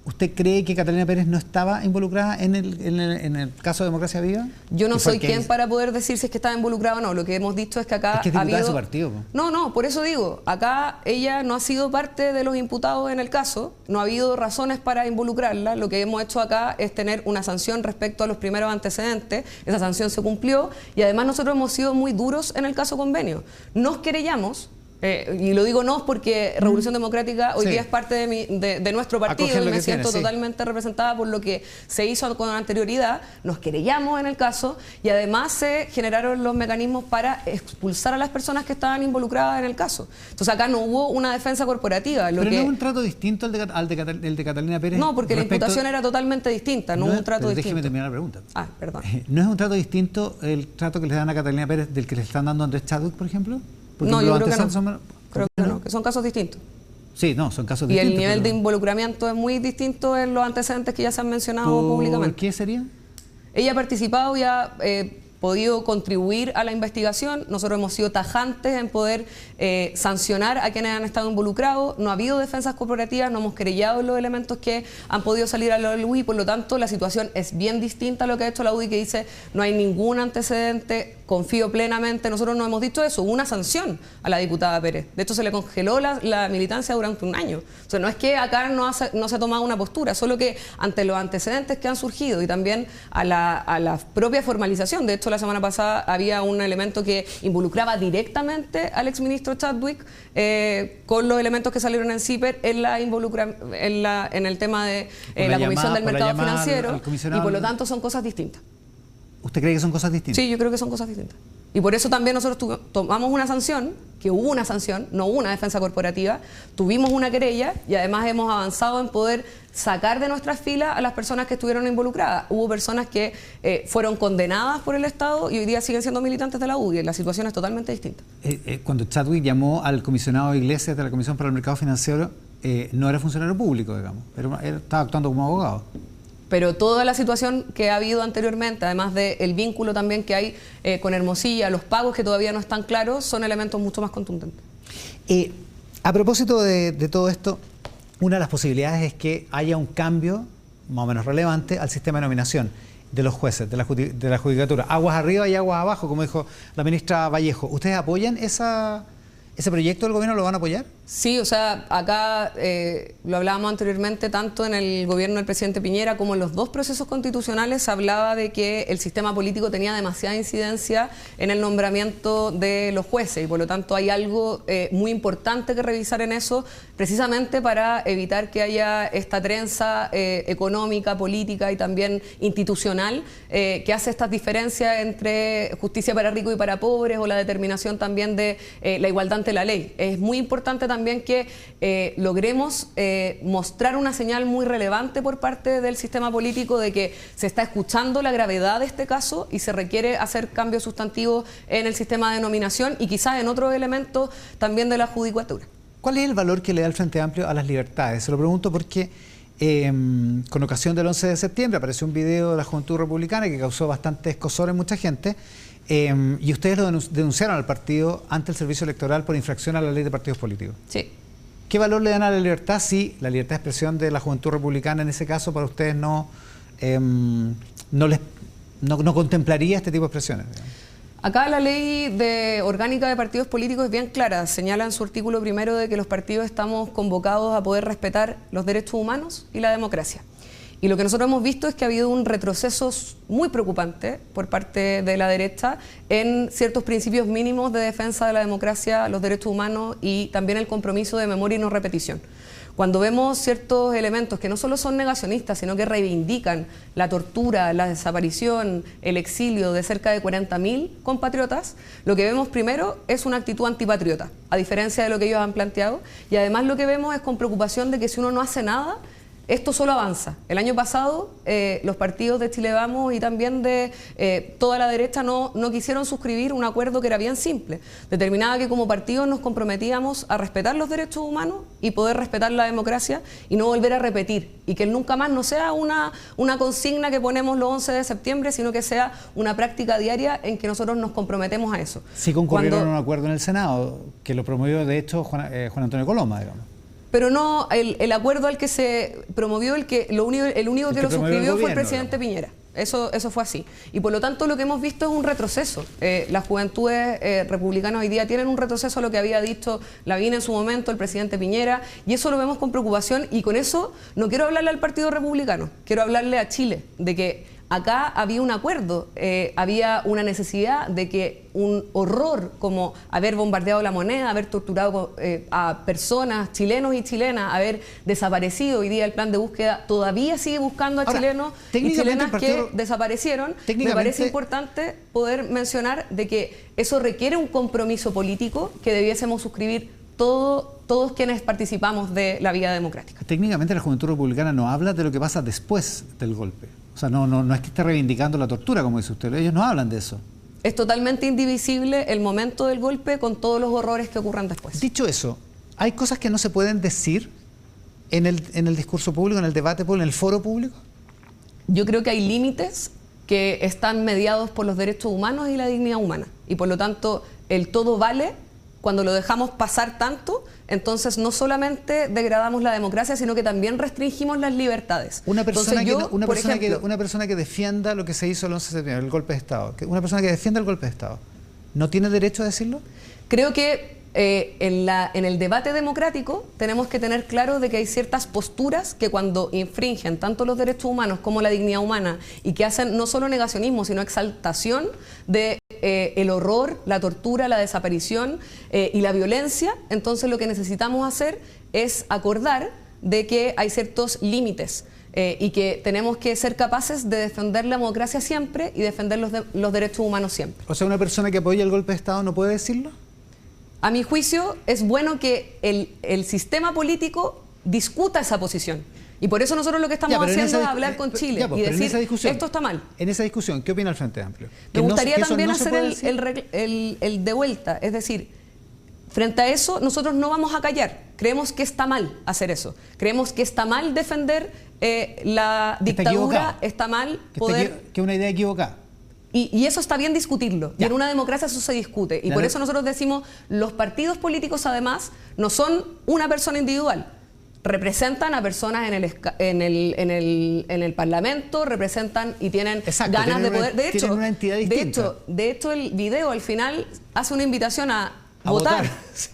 ¿usted cree que Catalina Pérez no estaba involucrada en el caso de Democracia Viva? Yo no soy quien para poder decir si es que estaba involucrada o no. Lo que hemos dicho es que acá es que es diputada de su partido. No, por eso digo, acá ella no ha sido parte de los imputados en el caso, no ha habido razones para involucrarla. Lo que hemos hecho acá es tener una sanción respecto a los primeros antecedentes. Esa sanción se cumplió y además nosotros hemos sido muy duros en el caso convenio. Nos querellamos. Y lo digo no porque Revolución Democrática hoy día es parte de nuestro partido y me siento totalmente representada por lo que se hizo con anterioridad. Nos querellamos en el caso y además se generaron los mecanismos para expulsar a las personas que estaban involucradas en el caso. Entonces acá no hubo una defensa corporativa. ¿Pero no es un trato distinto al de Catalina Pérez? No, porque la imputación era totalmente distinta, no hubo un trato distinto. Déjeme terminar la pregunta. Perdón. ¿No es un trato distinto el trato que le dan a Catalina Pérez del que le están dando a Andrés Chadwick, por ejemplo? No, yo creo que no. Creo que no, que son casos distintos. Sí, no, son casos distintos. Y el nivel de involucramiento es muy distinto en los antecedentes que ya se han mencionado públicamente. ¿Por qué sería? Ella ha participado y ha podido contribuir a la investigación. Nosotros hemos sido tajantes en poder sancionar a quienes han estado involucrados. No ha habido defensas corporativas, no hemos querellado los elementos que han podido salir a la UDI. Por lo tanto, la situación es bien distinta a lo que ha hecho la UDI, que dice no hay ningún antecedente, confío plenamente. Nosotros no hemos dicho eso. Hubo una sanción a la diputada Pérez. De hecho, se le congeló la militancia durante un año. O sea, no es que acá no se ha tomado una postura, solo que ante los antecedentes que han surgido y también a la propia formalización. De hecho, la semana pasada había un elemento que involucraba directamente al exministro Chadwick con los elementos que salieron en CIPER en el tema de la Comisión del Mercado Financiero, y por lo tanto son cosas distintas. ¿Usted cree que son cosas distintas? Sí, yo creo que son cosas distintas. Y por eso también nosotros tomamos una sanción, que hubo una sanción, no hubo una defensa corporativa, tuvimos una querella y además hemos avanzado en poder sacar de nuestras filas a las personas que estuvieron involucradas. Hubo personas que fueron condenadas por el Estado y hoy día siguen siendo militantes de la UDI. La situación es totalmente distinta. Cuando Chadwick llamó al comisionado Iglesias de la Comisión para el Mercado Financiero, no era funcionario público, digamos, pero él estaba actuando como abogado. Pero toda la situación que ha habido anteriormente, además del vínculo también que hay con Hermosilla, los pagos que todavía no están claros, son elementos mucho más contundentes. A propósito de todo esto, una de las posibilidades es que haya un cambio más o menos relevante al sistema de nominación de los jueces, de la judicatura. Aguas arriba y aguas abajo, como dijo la ministra Vallejo. ¿Ustedes apoyan ese proyecto del gobierno? ¿Lo van a apoyar? Sí, o sea, acá lo hablábamos anteriormente, tanto en el gobierno del presidente Piñera como en los dos procesos constitucionales se hablaba de que el sistema político tenía demasiada incidencia en el nombramiento de los jueces y por lo tanto hay algo muy importante que revisar en eso, precisamente para evitar que haya esta trenza económica, política y también institucional que hace estas diferencias entre justicia para ricos y para pobres o la determinación también de la igualdad ante la ley. Es muy importante también que logremos mostrar una señal muy relevante por parte del sistema político de que se está escuchando la gravedad de este caso y se requiere hacer cambios sustantivos en el sistema de nominación y quizás en otros elementos también de la judicatura. ¿Cuál es el valor que le da el Frente Amplio a las libertades? Se lo pregunto porque con ocasión del 11 de septiembre apareció un video de la Juventud Republicana que causó bastante escozor en mucha gente. Y ustedes lo denunciaron al partido ante el Servicio Electoral por infracción a la ley de partidos políticos. Sí. ¿Qué valor le dan a la libertad si la libertad de expresión de la Juventud Republicana en ese caso para ustedes no contemplaría este tipo de expresiones? Digamos? Acá la ley orgánica de partidos políticos es bien clara. Señala en su artículo primero de que los partidos estamos convocados a poder respetar los derechos humanos y la democracia. Y lo que nosotros hemos visto es que ha habido un retroceso muy preocupante por parte de la derecha en ciertos principios mínimos de defensa de la democracia, los derechos humanos y también el compromiso de memoria y no repetición. Cuando vemos ciertos elementos que no solo son negacionistas, sino que reivindican la tortura, la desaparición, el exilio de cerca de 40.000 compatriotas, lo que vemos primero es una actitud antipatriota, a diferencia de lo que ellos han planteado, y además lo que vemos es con preocupación de que si uno no hace nada, esto solo avanza. El año pasado los partidos de Chile Vamos y también de toda la derecha no quisieron suscribir un acuerdo que era bien simple. Determinaba que como partidos nos comprometíamos a respetar los derechos humanos y poder respetar la democracia y no volver a repetir. Y que el nunca más no sea una consigna que ponemos los 11 de septiembre, sino que sea una práctica diaria en que nosotros nos comprometemos a eso. Sí concurrieron a un acuerdo en el Senado, que lo promovió de hecho Juan Antonio Coloma, digamos. Pero no, el acuerdo al que se promovió, el único que lo suscribió fue el presidente Piñera. Eso fue así. Y por lo tanto lo que hemos visto es un retroceso. Las juventudes republicanas hoy día tienen un retroceso a lo que había dicho Lavín en su momento, el presidente Piñera, y eso lo vemos con preocupación y con eso no quiero hablarle al Partido Republicano, quiero hablarle a Chile, de que acá había un acuerdo, había una necesidad de que un horror como haber bombardeado la moneda, haber torturado a personas, chilenos y chilenas, haber desaparecido. Hoy día el plan de búsqueda todavía sigue buscando a chilenos y chilenas que desaparecieron. Me parece importante poder mencionar de que eso requiere un compromiso político que debiésemos suscribir todos quienes participamos de la vida democrática. Técnicamente la Juventud Republicana no habla de lo que pasa después del golpe. O sea, no es que esté reivindicando la tortura, como dice usted. Ellos no hablan de eso. Es totalmente indivisible el momento del golpe con todos los horrores que ocurran después. Dicho eso, ¿hay cosas que no se pueden decir en el discurso público, en el debate público, en el foro público? Yo creo que hay límites que están mediados por los derechos humanos y la dignidad humana. Y por lo tanto, el todo vale, cuando lo dejamos pasar tanto, entonces no solamente degradamos la democracia, sino que también restringimos las libertades. Una persona, Entonces, una persona que defienda lo que se hizo el 11 de septiembre, el golpe de Estado, una persona que defienda el golpe de Estado, ¿no tiene derecho a decirlo? Creo que en el debate democrático tenemos que tener claro de que hay ciertas posturas que cuando infringen tanto los derechos humanos como la dignidad humana y que hacen no solo negacionismo, sino exaltación de el horror, la tortura, la desaparición y la violencia, entonces lo que necesitamos hacer es acordar de que hay ciertos límites y que tenemos que ser capaces de defender la democracia siempre y defender los derechos humanos siempre. O sea, una persona que apoya el golpe de Estado no puede decirlo. A mi juicio, es bueno que el sistema político discuta esa posición. Y por eso nosotros lo que estamos haciendo es hablar con Chile y decir, esto está mal. En esa discusión, ¿qué opina el Frente Amplio? Me gustaría también hacer el de vuelta. Es decir, frente a eso, nosotros no vamos a callar. Creemos que está mal hacer eso. Creemos que está mal defender la dictadura, está mal poder... Que es una idea equivocada. Y eso está bien discutirlo. Y en una democracia eso se discute. Y por eso nosotros decimos, los partidos políticos además no son una persona individual. Representan a personas en el Parlamento, representan y tienen ganas de poder. Tienen una entidad distinta. De hecho, el video al final hace una invitación a votar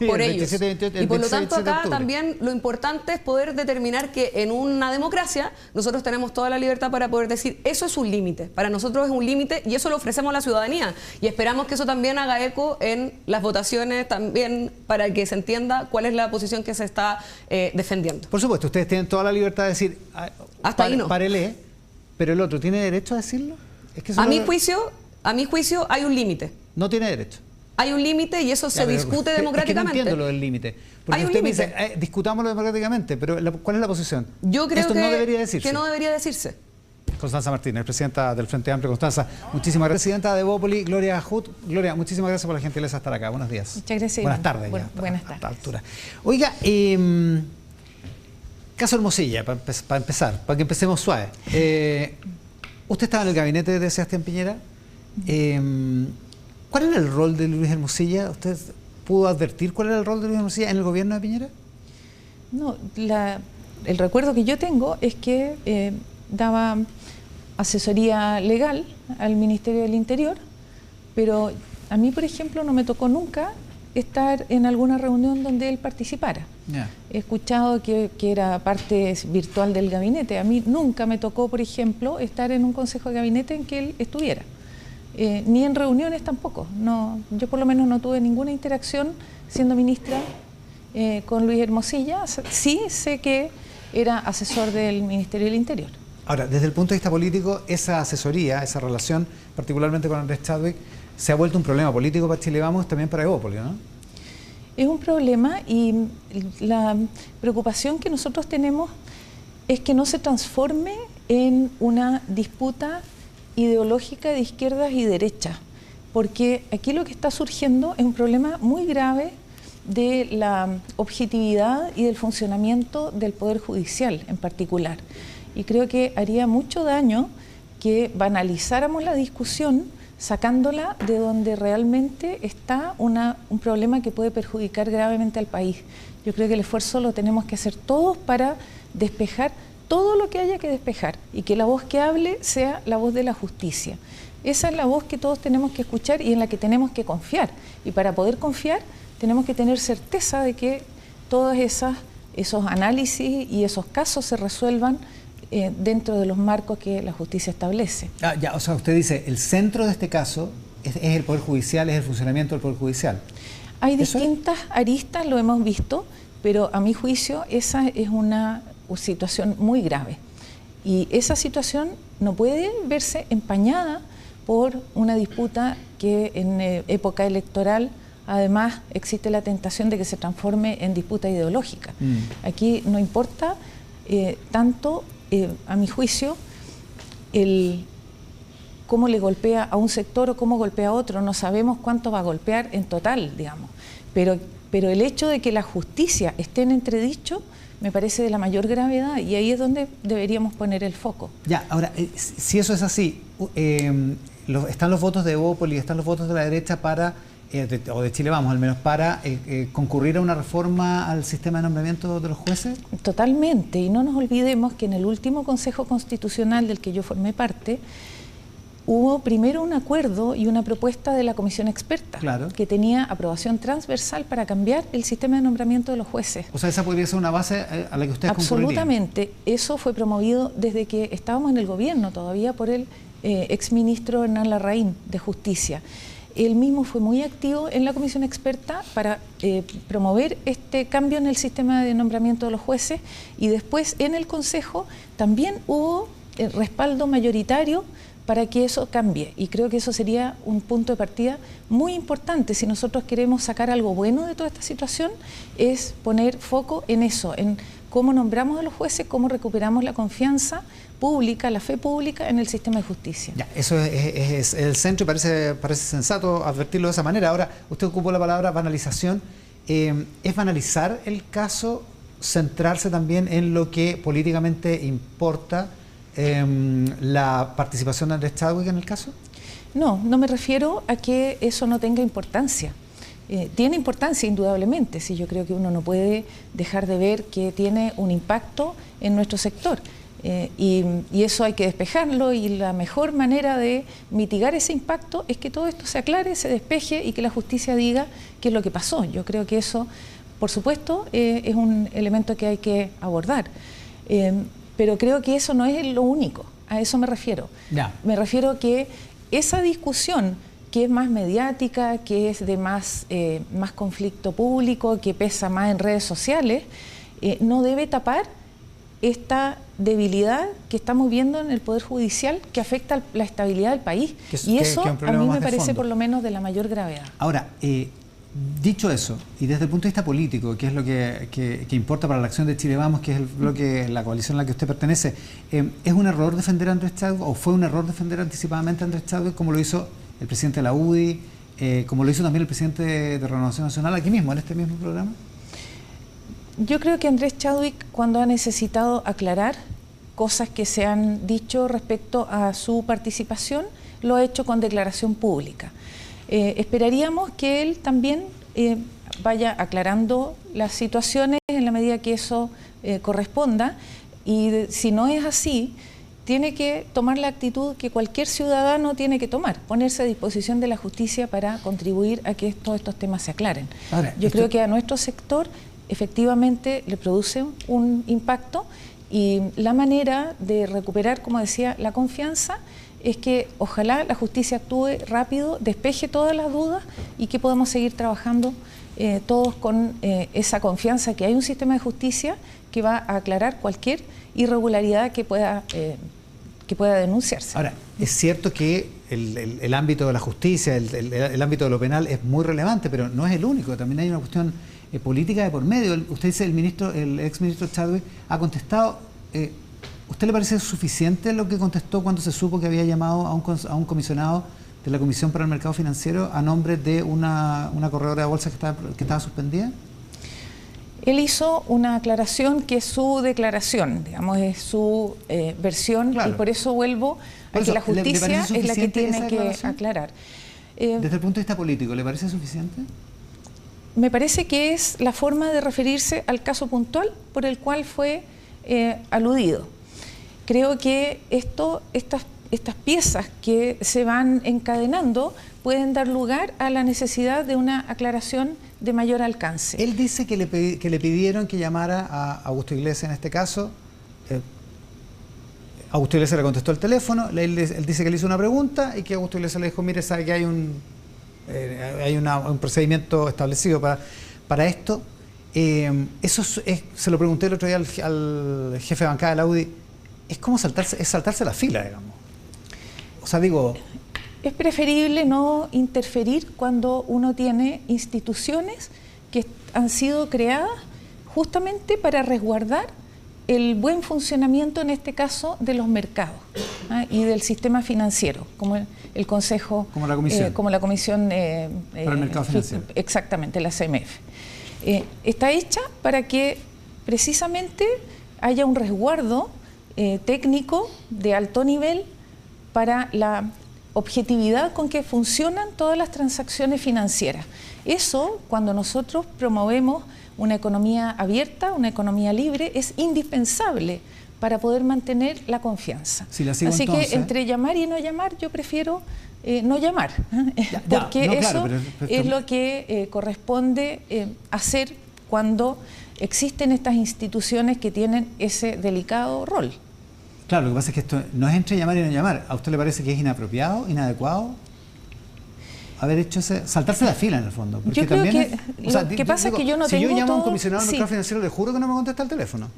por ellos. Y por lo tanto acá también lo importante es poder determinar que en una democracia nosotros tenemos toda la libertad para poder decir, eso es un límite, para nosotros es un límite y eso lo ofrecemos a la ciudadanía y esperamos que eso también haga eco en las votaciones también para que se entienda cuál es la posición que se está defendiendo. Por supuesto, ustedes tienen toda la libertad de decir, hasta ahí no. Párele, pero el otro ¿tiene derecho a decirlo? Es que a mi juicio hay un límite. No tiene derecho. Hay un límite y eso se discute democráticamente. Es que no entiendo lo del límite. Porque usted me dice, discutámoslo democráticamente, pero ¿cuál es la posición? Yo creo Esto no debería decirse. Que no debería decirse. Constanza Martínez, presidenta del Frente Amplio. Constanza, muchísimas gracias. Presidenta de Evópolis, Gloria Hut. Gloria, muchísimas gracias por la gentileza de estar acá. Buenos días. Muchas gracias. Buenas tardes. Buenas tardes. A esta altura. Oiga, caso Hermosilla, para empezar, para que empecemos suave. Usted estaba en el gabinete de Sebastián Piñera. ¿Cuál era el rol de Luis Hermosilla? ¿Usted pudo advertir cuál era el rol de Luis Hermosilla en el gobierno de Piñera? No, el recuerdo que yo tengo es que daba asesoría legal al Ministerio del Interior, pero a mí, por ejemplo, no me tocó nunca estar en alguna reunión donde él participara. Yeah. He escuchado que era parte virtual del gabinete. A mí nunca me tocó, por ejemplo, estar en un consejo de gabinete en que él estuviera. Ni en reuniones tampoco. No, yo por lo menos no tuve ninguna interacción siendo ministra con Luis Hermosilla. Sí sé que era asesor del Ministerio del Interior. Ahora, desde el punto de vista político, esa asesoría, esa relación, particularmente con Andrés Chadwick, se ha vuelto un problema político para Chile Vamos, también para Evópolis, ¿no? Es un problema y la preocupación que nosotros tenemos es que no se transforme en una disputa ideológica de izquierdas y derechas, porque aquí lo que está surgiendo es un problema muy grave de la objetividad y del funcionamiento del Poder Judicial en particular. Y creo que haría mucho daño que banalizáramos la discusión sacándola de donde realmente está un problema que puede perjudicar gravemente al país. Yo creo que el esfuerzo lo tenemos que hacer todos para despejar todo lo que haya que despejar y que la voz que hable sea la voz de la justicia. Esa es la voz que todos tenemos que escuchar y en la que tenemos que confiar. Y para poder confiar tenemos que tener certeza de que todos esos análisis y esos casos se resuelvan dentro de los marcos que la justicia establece. O sea, usted dice, el centro de este caso es el Poder Judicial, es el funcionamiento del Poder Judicial. Hay distintas aristas, lo hemos visto, pero a mi juicio esa es una situación muy grave. Y esa situación no puede verse empañada por una disputa que en época electoral además existe la tentación de que se transforme en disputa ideológica. Aquí no importa tanto, a mi juicio, cómo le golpea a un sector o cómo golpea a otro, no sabemos cuánto va a golpear en total, digamos. Pero el hecho de que la justicia esté en entredicho me parece de la mayor gravedad y ahí es donde deberíamos poner el foco. Ya, ahora, si eso es así, están los votos de Evópolis, están los votos de la derecha para, o de Chile Vamos al menos, para concurrir a una reforma al sistema de nombramiento de los jueces. Totalmente, y no nos olvidemos que en el último Consejo Constitucional del que yo formé parte, hubo primero un acuerdo y una propuesta de la comisión experta, claro, que tenía aprobación transversal para cambiar el sistema de nombramiento de los jueces. O sea, esa podría ser una base a la que ustedes concurrirían. Absolutamente. Eso fue promovido desde que estábamos en el gobierno todavía por el exministro Hernán Larraín de Justicia. Él mismo fue muy activo en la comisión experta para promover este cambio en el sistema de nombramiento de los jueces, y después en el Consejo también hubo respaldo mayoritario para que eso cambie, y creo que eso sería un punto de partida muy importante. Si nosotros queremos sacar algo bueno de toda esta situación, es poner foco en eso, en cómo nombramos a los jueces, cómo recuperamos la confianza pública, la fe pública en el sistema de justicia. Ya, eso es el centro y parece sensato advertirlo de esa manera. Ahora, usted ocupó la palabra banalización. ¿Es banalizar el caso, centrarse también en lo que políticamente importa, la participación de Andrés Chadwick en el caso? No, no me refiero a que eso no tenga importancia. Tiene importancia indudablemente, sí, yo creo que uno no puede dejar de ver que tiene un impacto en nuestro sector. Y eso hay que despejarlo, y la mejor manera de mitigar ese impacto es que todo esto se aclare, se despeje y que la justicia diga qué es lo que pasó. Yo creo que eso, por supuesto, es un elemento que hay que abordar. Pero creo que eso no es lo único, a eso me refiero. Ya. Me refiero que esa discusión que es más mediática, que es de más conflicto público, que pesa más en redes sociales, no debe tapar esta debilidad que estamos viendo en el Poder Judicial, que afecta la estabilidad del país. Y eso a mí me parece por lo menos de la mayor gravedad. Ahora, dicho eso, y desde el punto de vista político, que es lo que importa para la acción de Chile Vamos, que es el bloque, la coalición a la que usted pertenece, ¿es un error defender a Andrés Chadwick, o fue un error defender anticipadamente a Andrés Chadwick, como lo hizo el presidente de la UDI, como lo hizo también el presidente de Renovación Nacional aquí mismo, en este mismo programa? Yo creo que Andrés Chadwick, cuando ha necesitado aclarar cosas que se han dicho respecto a su participación, lo ha hecho con declaración pública. Esperaríamos que él también vaya aclarando las situaciones en la medida que eso corresponda, y si no es así, tiene que tomar la actitud que cualquier ciudadano tiene que tomar, ponerse a disposición de la justicia para contribuir a que todos estos temas se aclaren. Ahora, yo creo que a nuestro sector efectivamente le produce un impacto, y la manera de recuperar, como decía, la confianza es que ojalá la justicia actúe rápido, despeje todas las dudas, y que podamos seguir trabajando todos con esa confianza que hay un sistema de justicia que va a aclarar cualquier irregularidad que pueda denunciarse. Ahora, es cierto que el ámbito de la justicia, el ámbito de lo penal es muy relevante, pero no es el único. También hay una cuestión política de por medio. Usted dice, el exministro Chadwick ha contestado. ¿Usted le parece suficiente lo que contestó cuando se supo que había llamado a un comisionado de la Comisión para el Mercado Financiero a nombre de una corredora de bolsa que estaba suspendida? Él hizo una aclaración que es su declaración, digamos, es su versión, claro. Y por eso vuelvo a que la justicia es la que tiene que aclarar. Desde el punto de vista político, ¿le parece suficiente? Me parece que es la forma de referirse al caso puntual por el cual fue aludido. Creo que estas piezas que se van encadenando pueden dar lugar a la necesidad de una aclaración de mayor alcance. Él dice que le pidieron que llamara a Augusto Iglesias en este caso. Augusto Iglesias le contestó el teléfono, él dice que le hizo una pregunta y que Augusto Iglesias le dijo, mire, sabe que hay un procedimiento establecido para esto. Eso se lo pregunté el otro día al jefe de bancada de la UDI. Es como saltarse la fila, digamos. O sea, digo... Es preferible no interferir cuando uno tiene instituciones que han sido creadas justamente para resguardar el buen funcionamiento, en este caso, de los mercados y del sistema financiero, como el Consejo, como la Comisión para el Mercado Financiero. Exactamente, la CMF. Está hecha para que precisamente haya un resguardo técnico de alto nivel para la objetividad con que funcionan todas las transacciones financieras. Eso, cuando nosotros promovemos una economía abierta, una economía libre, es indispensable para poder mantener la confianza. Si la sigo, así entonces, que entre llamar y no llamar, yo prefiero no llamar, porque no, eso claro, pero es lo que corresponde hacer cuando existen estas instituciones que tienen ese delicado rol. Claro, lo que pasa es que esto no es entre llamar y no llamar. ¿A usted le parece que es inapropiado, inadecuado haber hecho saltarse la fila en el fondo? Porque yo creo que lo que pasa es que yo no tengo Si yo llamo a un todo, comisionado del sí. mercado financiero, le juro que no me contesta el teléfono.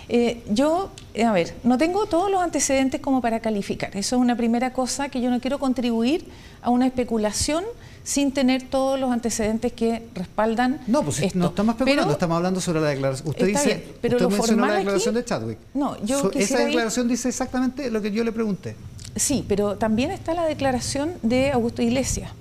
A ver, no tengo todos los antecedentes como para calificar. Eso es una primera cosa, que yo no quiero contribuir a una especulación sin tener todos los antecedentes que respaldan. No, pues esto. no estamos especulando, Pero, estamos hablando sobre la declaración. Usted está dice, bien, pero usted lo mencionó la formal declaración aquí, de Chadwick. No, yo esa quisiera declaración dice exactamente lo que yo le pregunté. Sí, pero también está la declaración de Augusto Iglesias,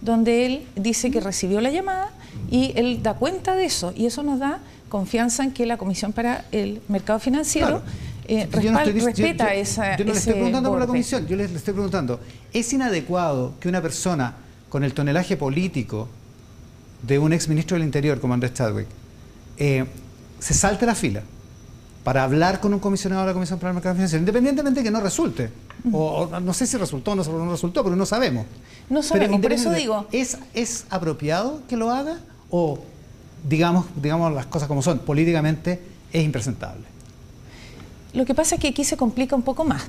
donde él dice que recibió la llamada y él da cuenta de eso, y eso nos da confianza en que la Comisión para el Mercado Financiero respeta esa. Yo no le estoy preguntando por la Comisión, yo le estoy preguntando, ¿es inadecuado que una persona con el tonelaje político de un exministro del Interior como Andrés Chadwick se salte la fila para hablar con un comisionado de la Comisión para el Mercado Financiero, independientemente de que no resulte? O no sé si resultó o no resultó, pero no sabemos. No sabemos, Pero por eso digo. ¿Es apropiado que lo haga? O, digamos las cosas como son, políticamente es impresentable? Lo que pasa es que aquí se complica un poco más.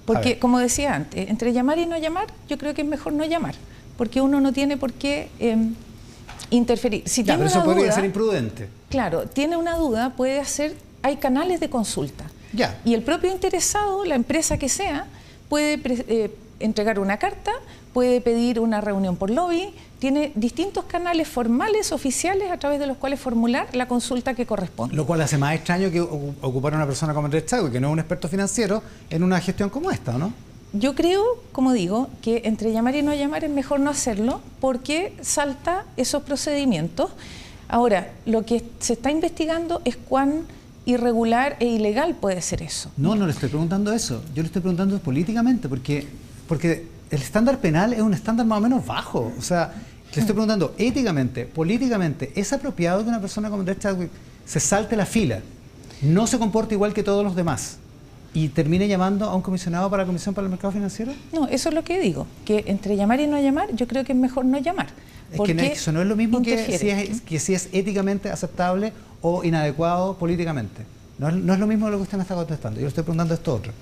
Porque, como decía antes, entre llamar y no llamar, yo creo que es mejor no llamar. Porque uno no tiene por qué interferir. Si tiene pero eso una podría duda, ser imprudente. Claro, tiene una duda, puede hacer. Hay canales de consulta. Ya. Y el propio interesado, la empresa que sea, puede entregar una carta, puede pedir una reunión por lobby, tiene distintos canales formales, oficiales, a través de los cuales formular la consulta que corresponde. Lo cual hace más extraño que ocupar a una persona como Andrés Chadwick, que no es un experto financiero, en una gestión como esta, ¿no? Yo creo, como digo, que entre llamar y no llamar es mejor no hacerlo, porque salta esos procedimientos. Ahora, lo que se está investigando es cuán irregular e ilegal puede ser eso. No le estoy preguntando eso. Yo le estoy preguntando políticamente, porque el estándar penal es un estándar más o menos bajo. O sea, le estoy preguntando éticamente, políticamente, ¿es apropiado que una persona como Andrés Chadwick se salte la fila, no se comporte igual que todos los demás y termine llamando a un comisionado para la Comisión para el Mercado Financiero? No, eso es lo que digo, que entre llamar y no llamar, yo creo que es mejor no llamar. Es que eso no es lo mismo que si es éticamente aceptable o inadecuado políticamente. No es lo mismo de lo que usted me está contestando. Yo le estoy preguntando esto otro.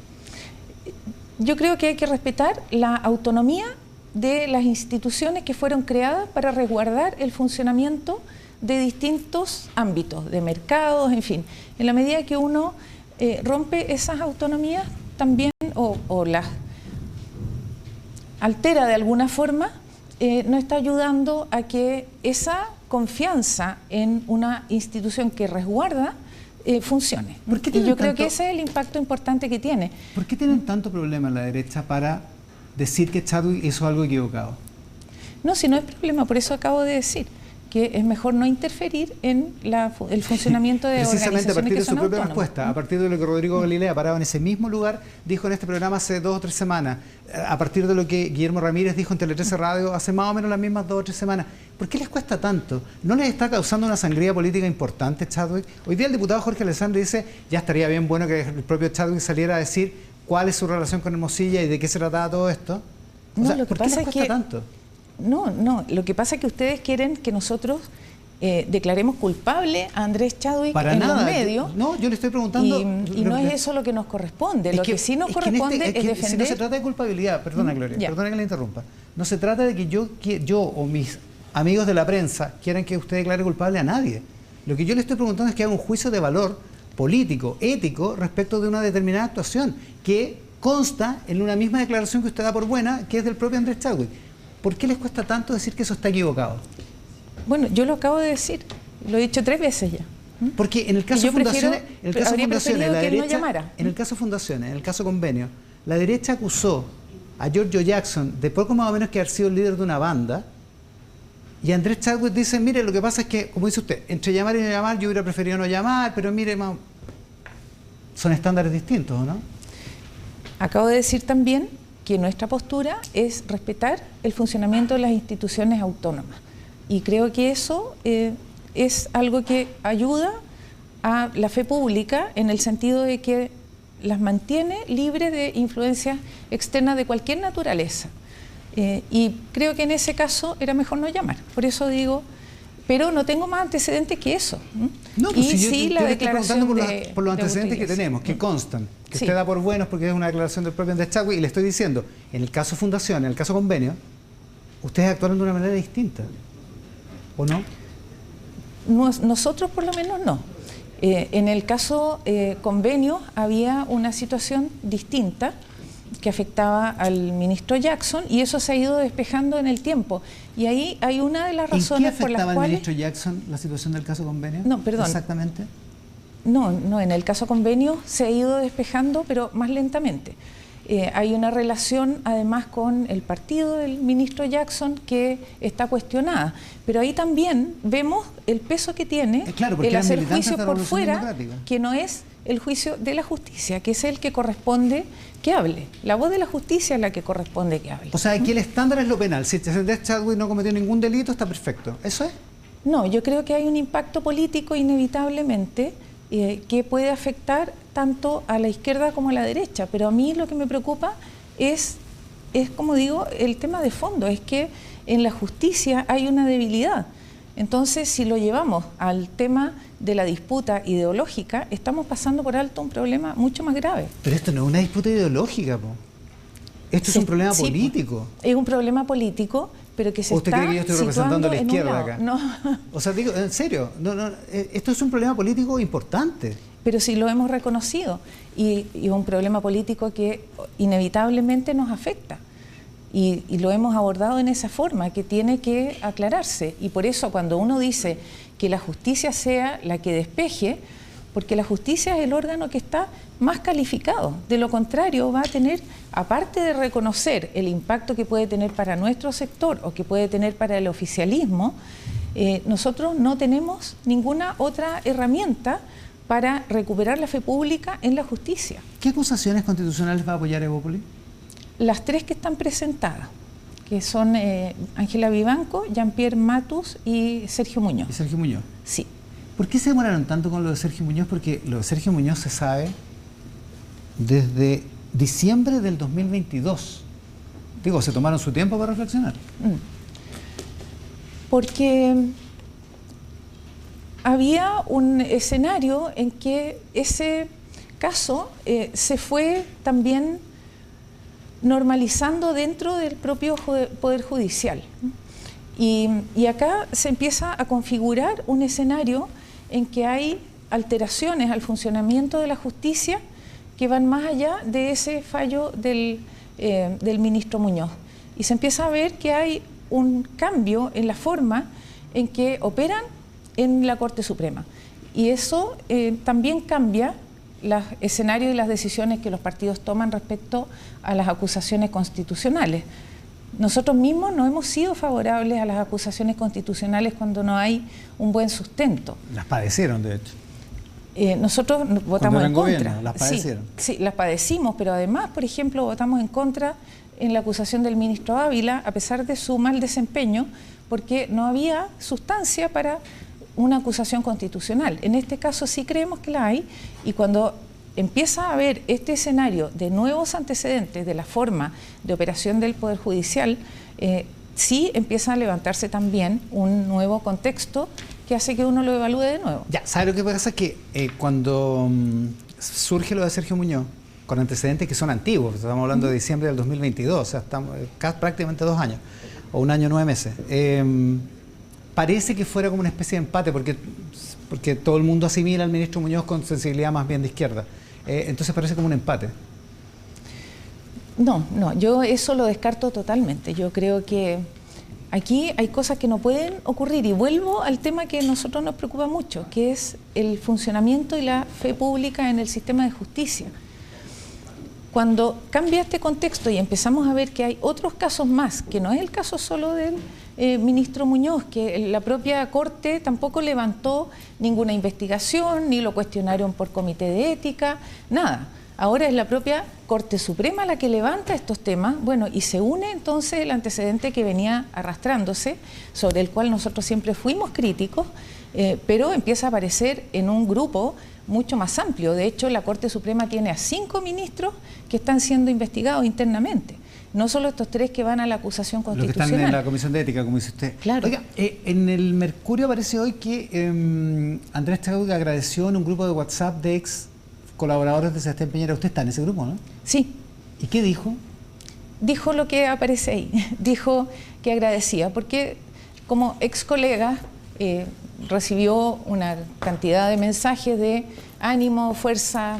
Yo creo que hay que respetar la autonomía de las instituciones que fueron creadas para resguardar el funcionamiento de distintos ámbitos, de mercados, en fin. En la medida que uno rompe esas autonomías también o las altera de alguna forma, no está ayudando a que esa confianza en una institución que resguarda funcione. Y yo creo que ese es el impacto importante que tiene. ¿Por qué tienen tanto problema en la derecha para decir que Chadwick hizo algo equivocado? No, si no es problema, por eso acabo de decir que es mejor no interferir en el funcionamiento de precisamente organizaciones a partir de su propia autónomas. respuesta, a partir de lo que Rodrigo Galilea, parado en ese mismo lugar, dijo en este programa hace 2 o 3 semanas, a partir de lo que Guillermo Ramírez dijo en Tele 13 Radio hace más o menos las mismas 2 o 3 semanas. ¿Por qué les cuesta tanto? ¿No les está causando una sangría política importante Chadwick? Hoy día el diputado Jorge Alessandri dice, ya estaría bien bueno que el propio Chadwick saliera a decir cuál es su relación con Hermosilla y de qué se trataba todo esto. O sea, ¿por qué les cuesta tanto? No, lo que pasa es que ustedes quieren que nosotros declaremos culpable a Andrés Chadwick en los medios. No, yo le estoy preguntando. Y no es eso lo que nos corresponde. Lo que sí nos corresponde es defender. Si no se trata de culpabilidad, perdona Gloria, perdona que la interrumpa. No se trata de que yo o mis amigos de la prensa quieran que usted declare culpable a nadie. Lo que yo le estoy preguntando es que haga un juicio de valor político, ético, respecto de una determinada actuación que consta en una misma declaración que usted da por buena, que es del propio Andrés Chadwick. ¿Por qué les cuesta tanto decir que eso está equivocado? Bueno, yo lo acabo de decir, lo he dicho 3 veces ya. Porque en el caso Y yo Fundaciones, prefiero- en el caso habría Fundaciones, preferido la que él no derecha, llamara. en el caso Fundaciones, en el caso Convenio, la derecha acusó a Giorgio Jackson de poco más o menos que haber sido el líder de una banda. Y Andrés Chadwick dice, mire, lo que pasa es que, como dice usted, entre llamar y no llamar, yo hubiera preferido no llamar, pero mire, son estándares distintos, ¿o no? Acabo de decir también que nuestra postura es respetar el funcionamiento de las instituciones autónomas. Y creo que eso es algo que ayuda a la fe pública en el sentido de que las mantiene libres de influencias externas de cualquier naturaleza. Y creo que en ese caso era mejor no llamar. Por eso digo, pero no tengo más antecedentes que eso. No, pues y si sí, yo la le estoy declaración preguntando por los antecedentes que Bustillos. tenemos, que constan, que Sí. usted da por buenos porque es una declaración del propio Andrés Chadwick, y le estoy diciendo, en el caso Fundación, en el caso Convenio, ustedes actuaron de una manera distinta, ¿o no? Nosotros por lo menos no. En el caso Convenio había una situación distinta que afectaba al ministro Jackson y eso se ha ido despejando en el tiempo. Y ahí hay una de las ¿En qué razones por las afectaba al cuales... ministro Jackson la situación del caso Convenio? No, perdón. Exactamente. No, en el caso Convenio se ha ido despejando, pero más lentamente. Hay una relación además con el partido del ministro Jackson que está cuestionada, pero ahí también vemos el peso que tiene Claro, porque el eran hacer militantes de juicio la por Revolución fuera, Democrática. que no es el juicio de la justicia, que es el que corresponde que hable. La voz de la justicia es la que corresponde que hable. O sea, aquí el estándar es lo penal. Si Andrés Chadwick no cometió ningún delito, está perfecto. ¿Eso es? No, yo creo que hay un impacto político inevitablemente que puede afectar tanto a la izquierda como a la derecha, pero a mí lo que me preocupa es como digo, el tema de fondo, es que en la justicia hay una debilidad. Entonces, si lo llevamos al tema de la disputa ideológica, estamos pasando por alto un problema mucho más grave. Pero esto no es una disputa ideológica, po. Esto es un problema Sí, político. Es un problema político, pero que se ¿Usted está cree que yo estoy representando a la situando en un izquierda lado. acá? No. O sea, digo, en serio, esto es un problema político importante. Pero sí lo hemos reconocido y un problema político que inevitablemente nos afecta y lo hemos abordado en esa forma, que tiene que aclararse, y por eso cuando uno dice que la justicia sea la que despeje, porque la justicia es el órgano que está más calificado, de lo contrario va a tener, aparte de reconocer el impacto que puede tener para nuestro sector o que puede tener para el oficialismo, nosotros no tenemos ninguna otra herramienta para recuperar la fe pública en la justicia. ¿Qué acusaciones constitucionales va a apoyar Evópolis? Las tres que están presentadas, que son Ángela Vivanco, Jean-Pierre Matus y Sergio Muñoz. Y Sergio Muñoz. Sí. ¿Por qué se demoraron tanto con lo de Sergio Muñoz? Porque lo de Sergio Muñoz se sabe desde diciembre del 2022. Digo, se tomaron su tiempo para reflexionar. Porque había un escenario en que ese caso se fue también normalizando dentro del propio Poder Judicial. Y acá se empieza a configurar un escenario en que hay alteraciones al funcionamiento de la justicia que van más allá de ese fallo del ministro Muñoz. Y se empieza a ver que hay un cambio en la forma en que operan en la Corte Suprema. Y eso también cambia los escenarios y las decisiones que los partidos toman respecto a las acusaciones constitucionales. Nosotros mismos no hemos sido favorables a las acusaciones constitucionales cuando no hay un buen sustento. Las padecieron, de hecho. Nosotros votamos en contra. Gobierno, las padecieron. Sí, las padecimos, pero además, por ejemplo, votamos en contra en la acusación del ministro Ávila, a pesar de su mal desempeño, porque no había sustancia para una acusación constitucional. En este caso sí creemos que la hay, y cuando empieza a haber este escenario de nuevos antecedentes de la forma de operación del Poder Judicial, sí empieza a levantarse también un nuevo contexto que hace que uno lo evalúe de nuevo. Ya, ¿sabe lo que pasa? Es que cuando surge lo de Sergio Muñoz, con antecedentes que son antiguos, estamos hablando de diciembre del 2022, o sea, estamos prácticamente 2 años, o 1 año 9 meses, parece que fuera como una especie de empate, porque todo el mundo asimila al ministro Muñoz con sensibilidad más bien de izquierda. Entonces parece como un empate. No, yo eso lo descarto totalmente. Yo creo que aquí hay cosas que no pueden ocurrir y vuelvo al tema que a nosotros nos preocupa mucho, que es el funcionamiento y la fe pública en el sistema de justicia. Cuando cambia este contexto y empezamos a ver que hay otros casos más, que no es el caso solo del ministro Muñoz, que la propia Corte tampoco levantó ninguna investigación, ni lo cuestionaron por comité de ética, nada. Ahora es la propia Corte Suprema la que levanta estos temas, bueno, y se une entonces el antecedente que venía arrastrándose, sobre el cual nosotros siempre fuimos críticos, pero empieza a aparecer en un grupo mucho más amplio. De hecho, la Corte Suprema tiene a 5 ministros que están siendo investigados internamente. No solo estos 3 que van a la acusación constitucional. Los que están en la Comisión de Ética, como dice usted. Claro. Oiga, en el Mercurio aparece hoy que Andrés Chadwick agradeció en un grupo de WhatsApp de ex colaboradores de Sebastián Piñera. Usted está en ese grupo, ¿no? Sí. ¿Y qué dijo? Dijo lo que aparece ahí. Dijo que agradecía, porque como ex colega recibió una cantidad de mensajes de ánimo, fuerza.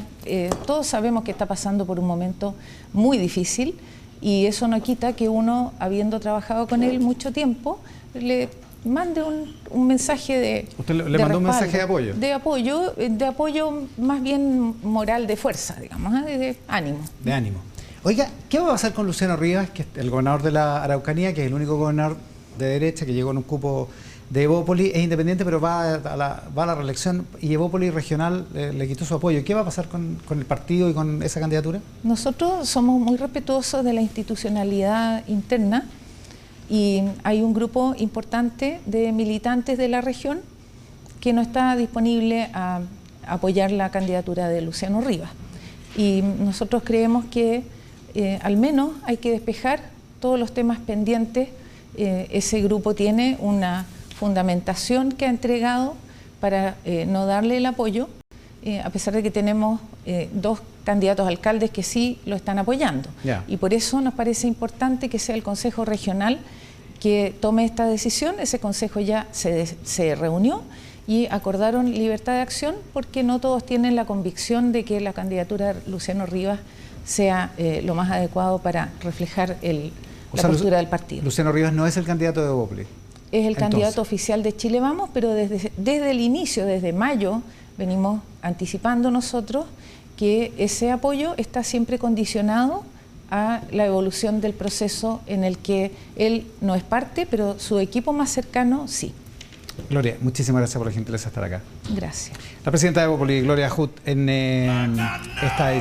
Todos sabemos que está pasando por un momento muy difícil y eso no quita que uno, habiendo trabajado con él mucho tiempo, le mande un mensaje de ¿Usted le de mandó un respaldo, mensaje de apoyo? De apoyo más bien moral, de fuerza, digamos, de ánimo. De ánimo. Oiga, ¿qué va a pasar con Luciano Rivas, que es el gobernador de la Araucanía, que es el único gobernador de derecha que llegó en un cupo de Evópoli, es independiente, pero va a la reelección, y Evópoli regional le quitó su apoyo? ¿Qué va a pasar con el partido y con esa candidatura? Nosotros somos muy respetuosos de la institucionalidad interna y hay un grupo importante de militantes de la región que no está disponible a apoyar la candidatura de Luciano Rivas. Y nosotros creemos que al menos hay que despejar todos los temas pendientes. Ese grupo tiene una fundamentación que ha entregado para no darle el apoyo, a pesar de que tenemos 2 candidatos a alcaldes que sí lo están apoyando. Yeah. Y por eso nos parece importante que sea el Consejo Regional que tome esta decisión. Ese consejo ya se reunió y acordaron libertad de acción, porque no todos tienen la convicción de que la candidatura de Luciano Rivas sea lo más adecuado para reflejar la postura del partido. Luciano Rivas no es el candidato de Evópoli. Es el candidato oficial de Chile Vamos, pero desde el inicio, desde mayo, venimos anticipando nosotros que ese apoyo está siempre condicionado a la evolución del proceso en el que él no es parte, pero su equipo más cercano sí. Gloria, muchísimas gracias por la gentileza de estar acá. Gracias. La presidenta de Evópoli, Gloria Huth, en esta edición.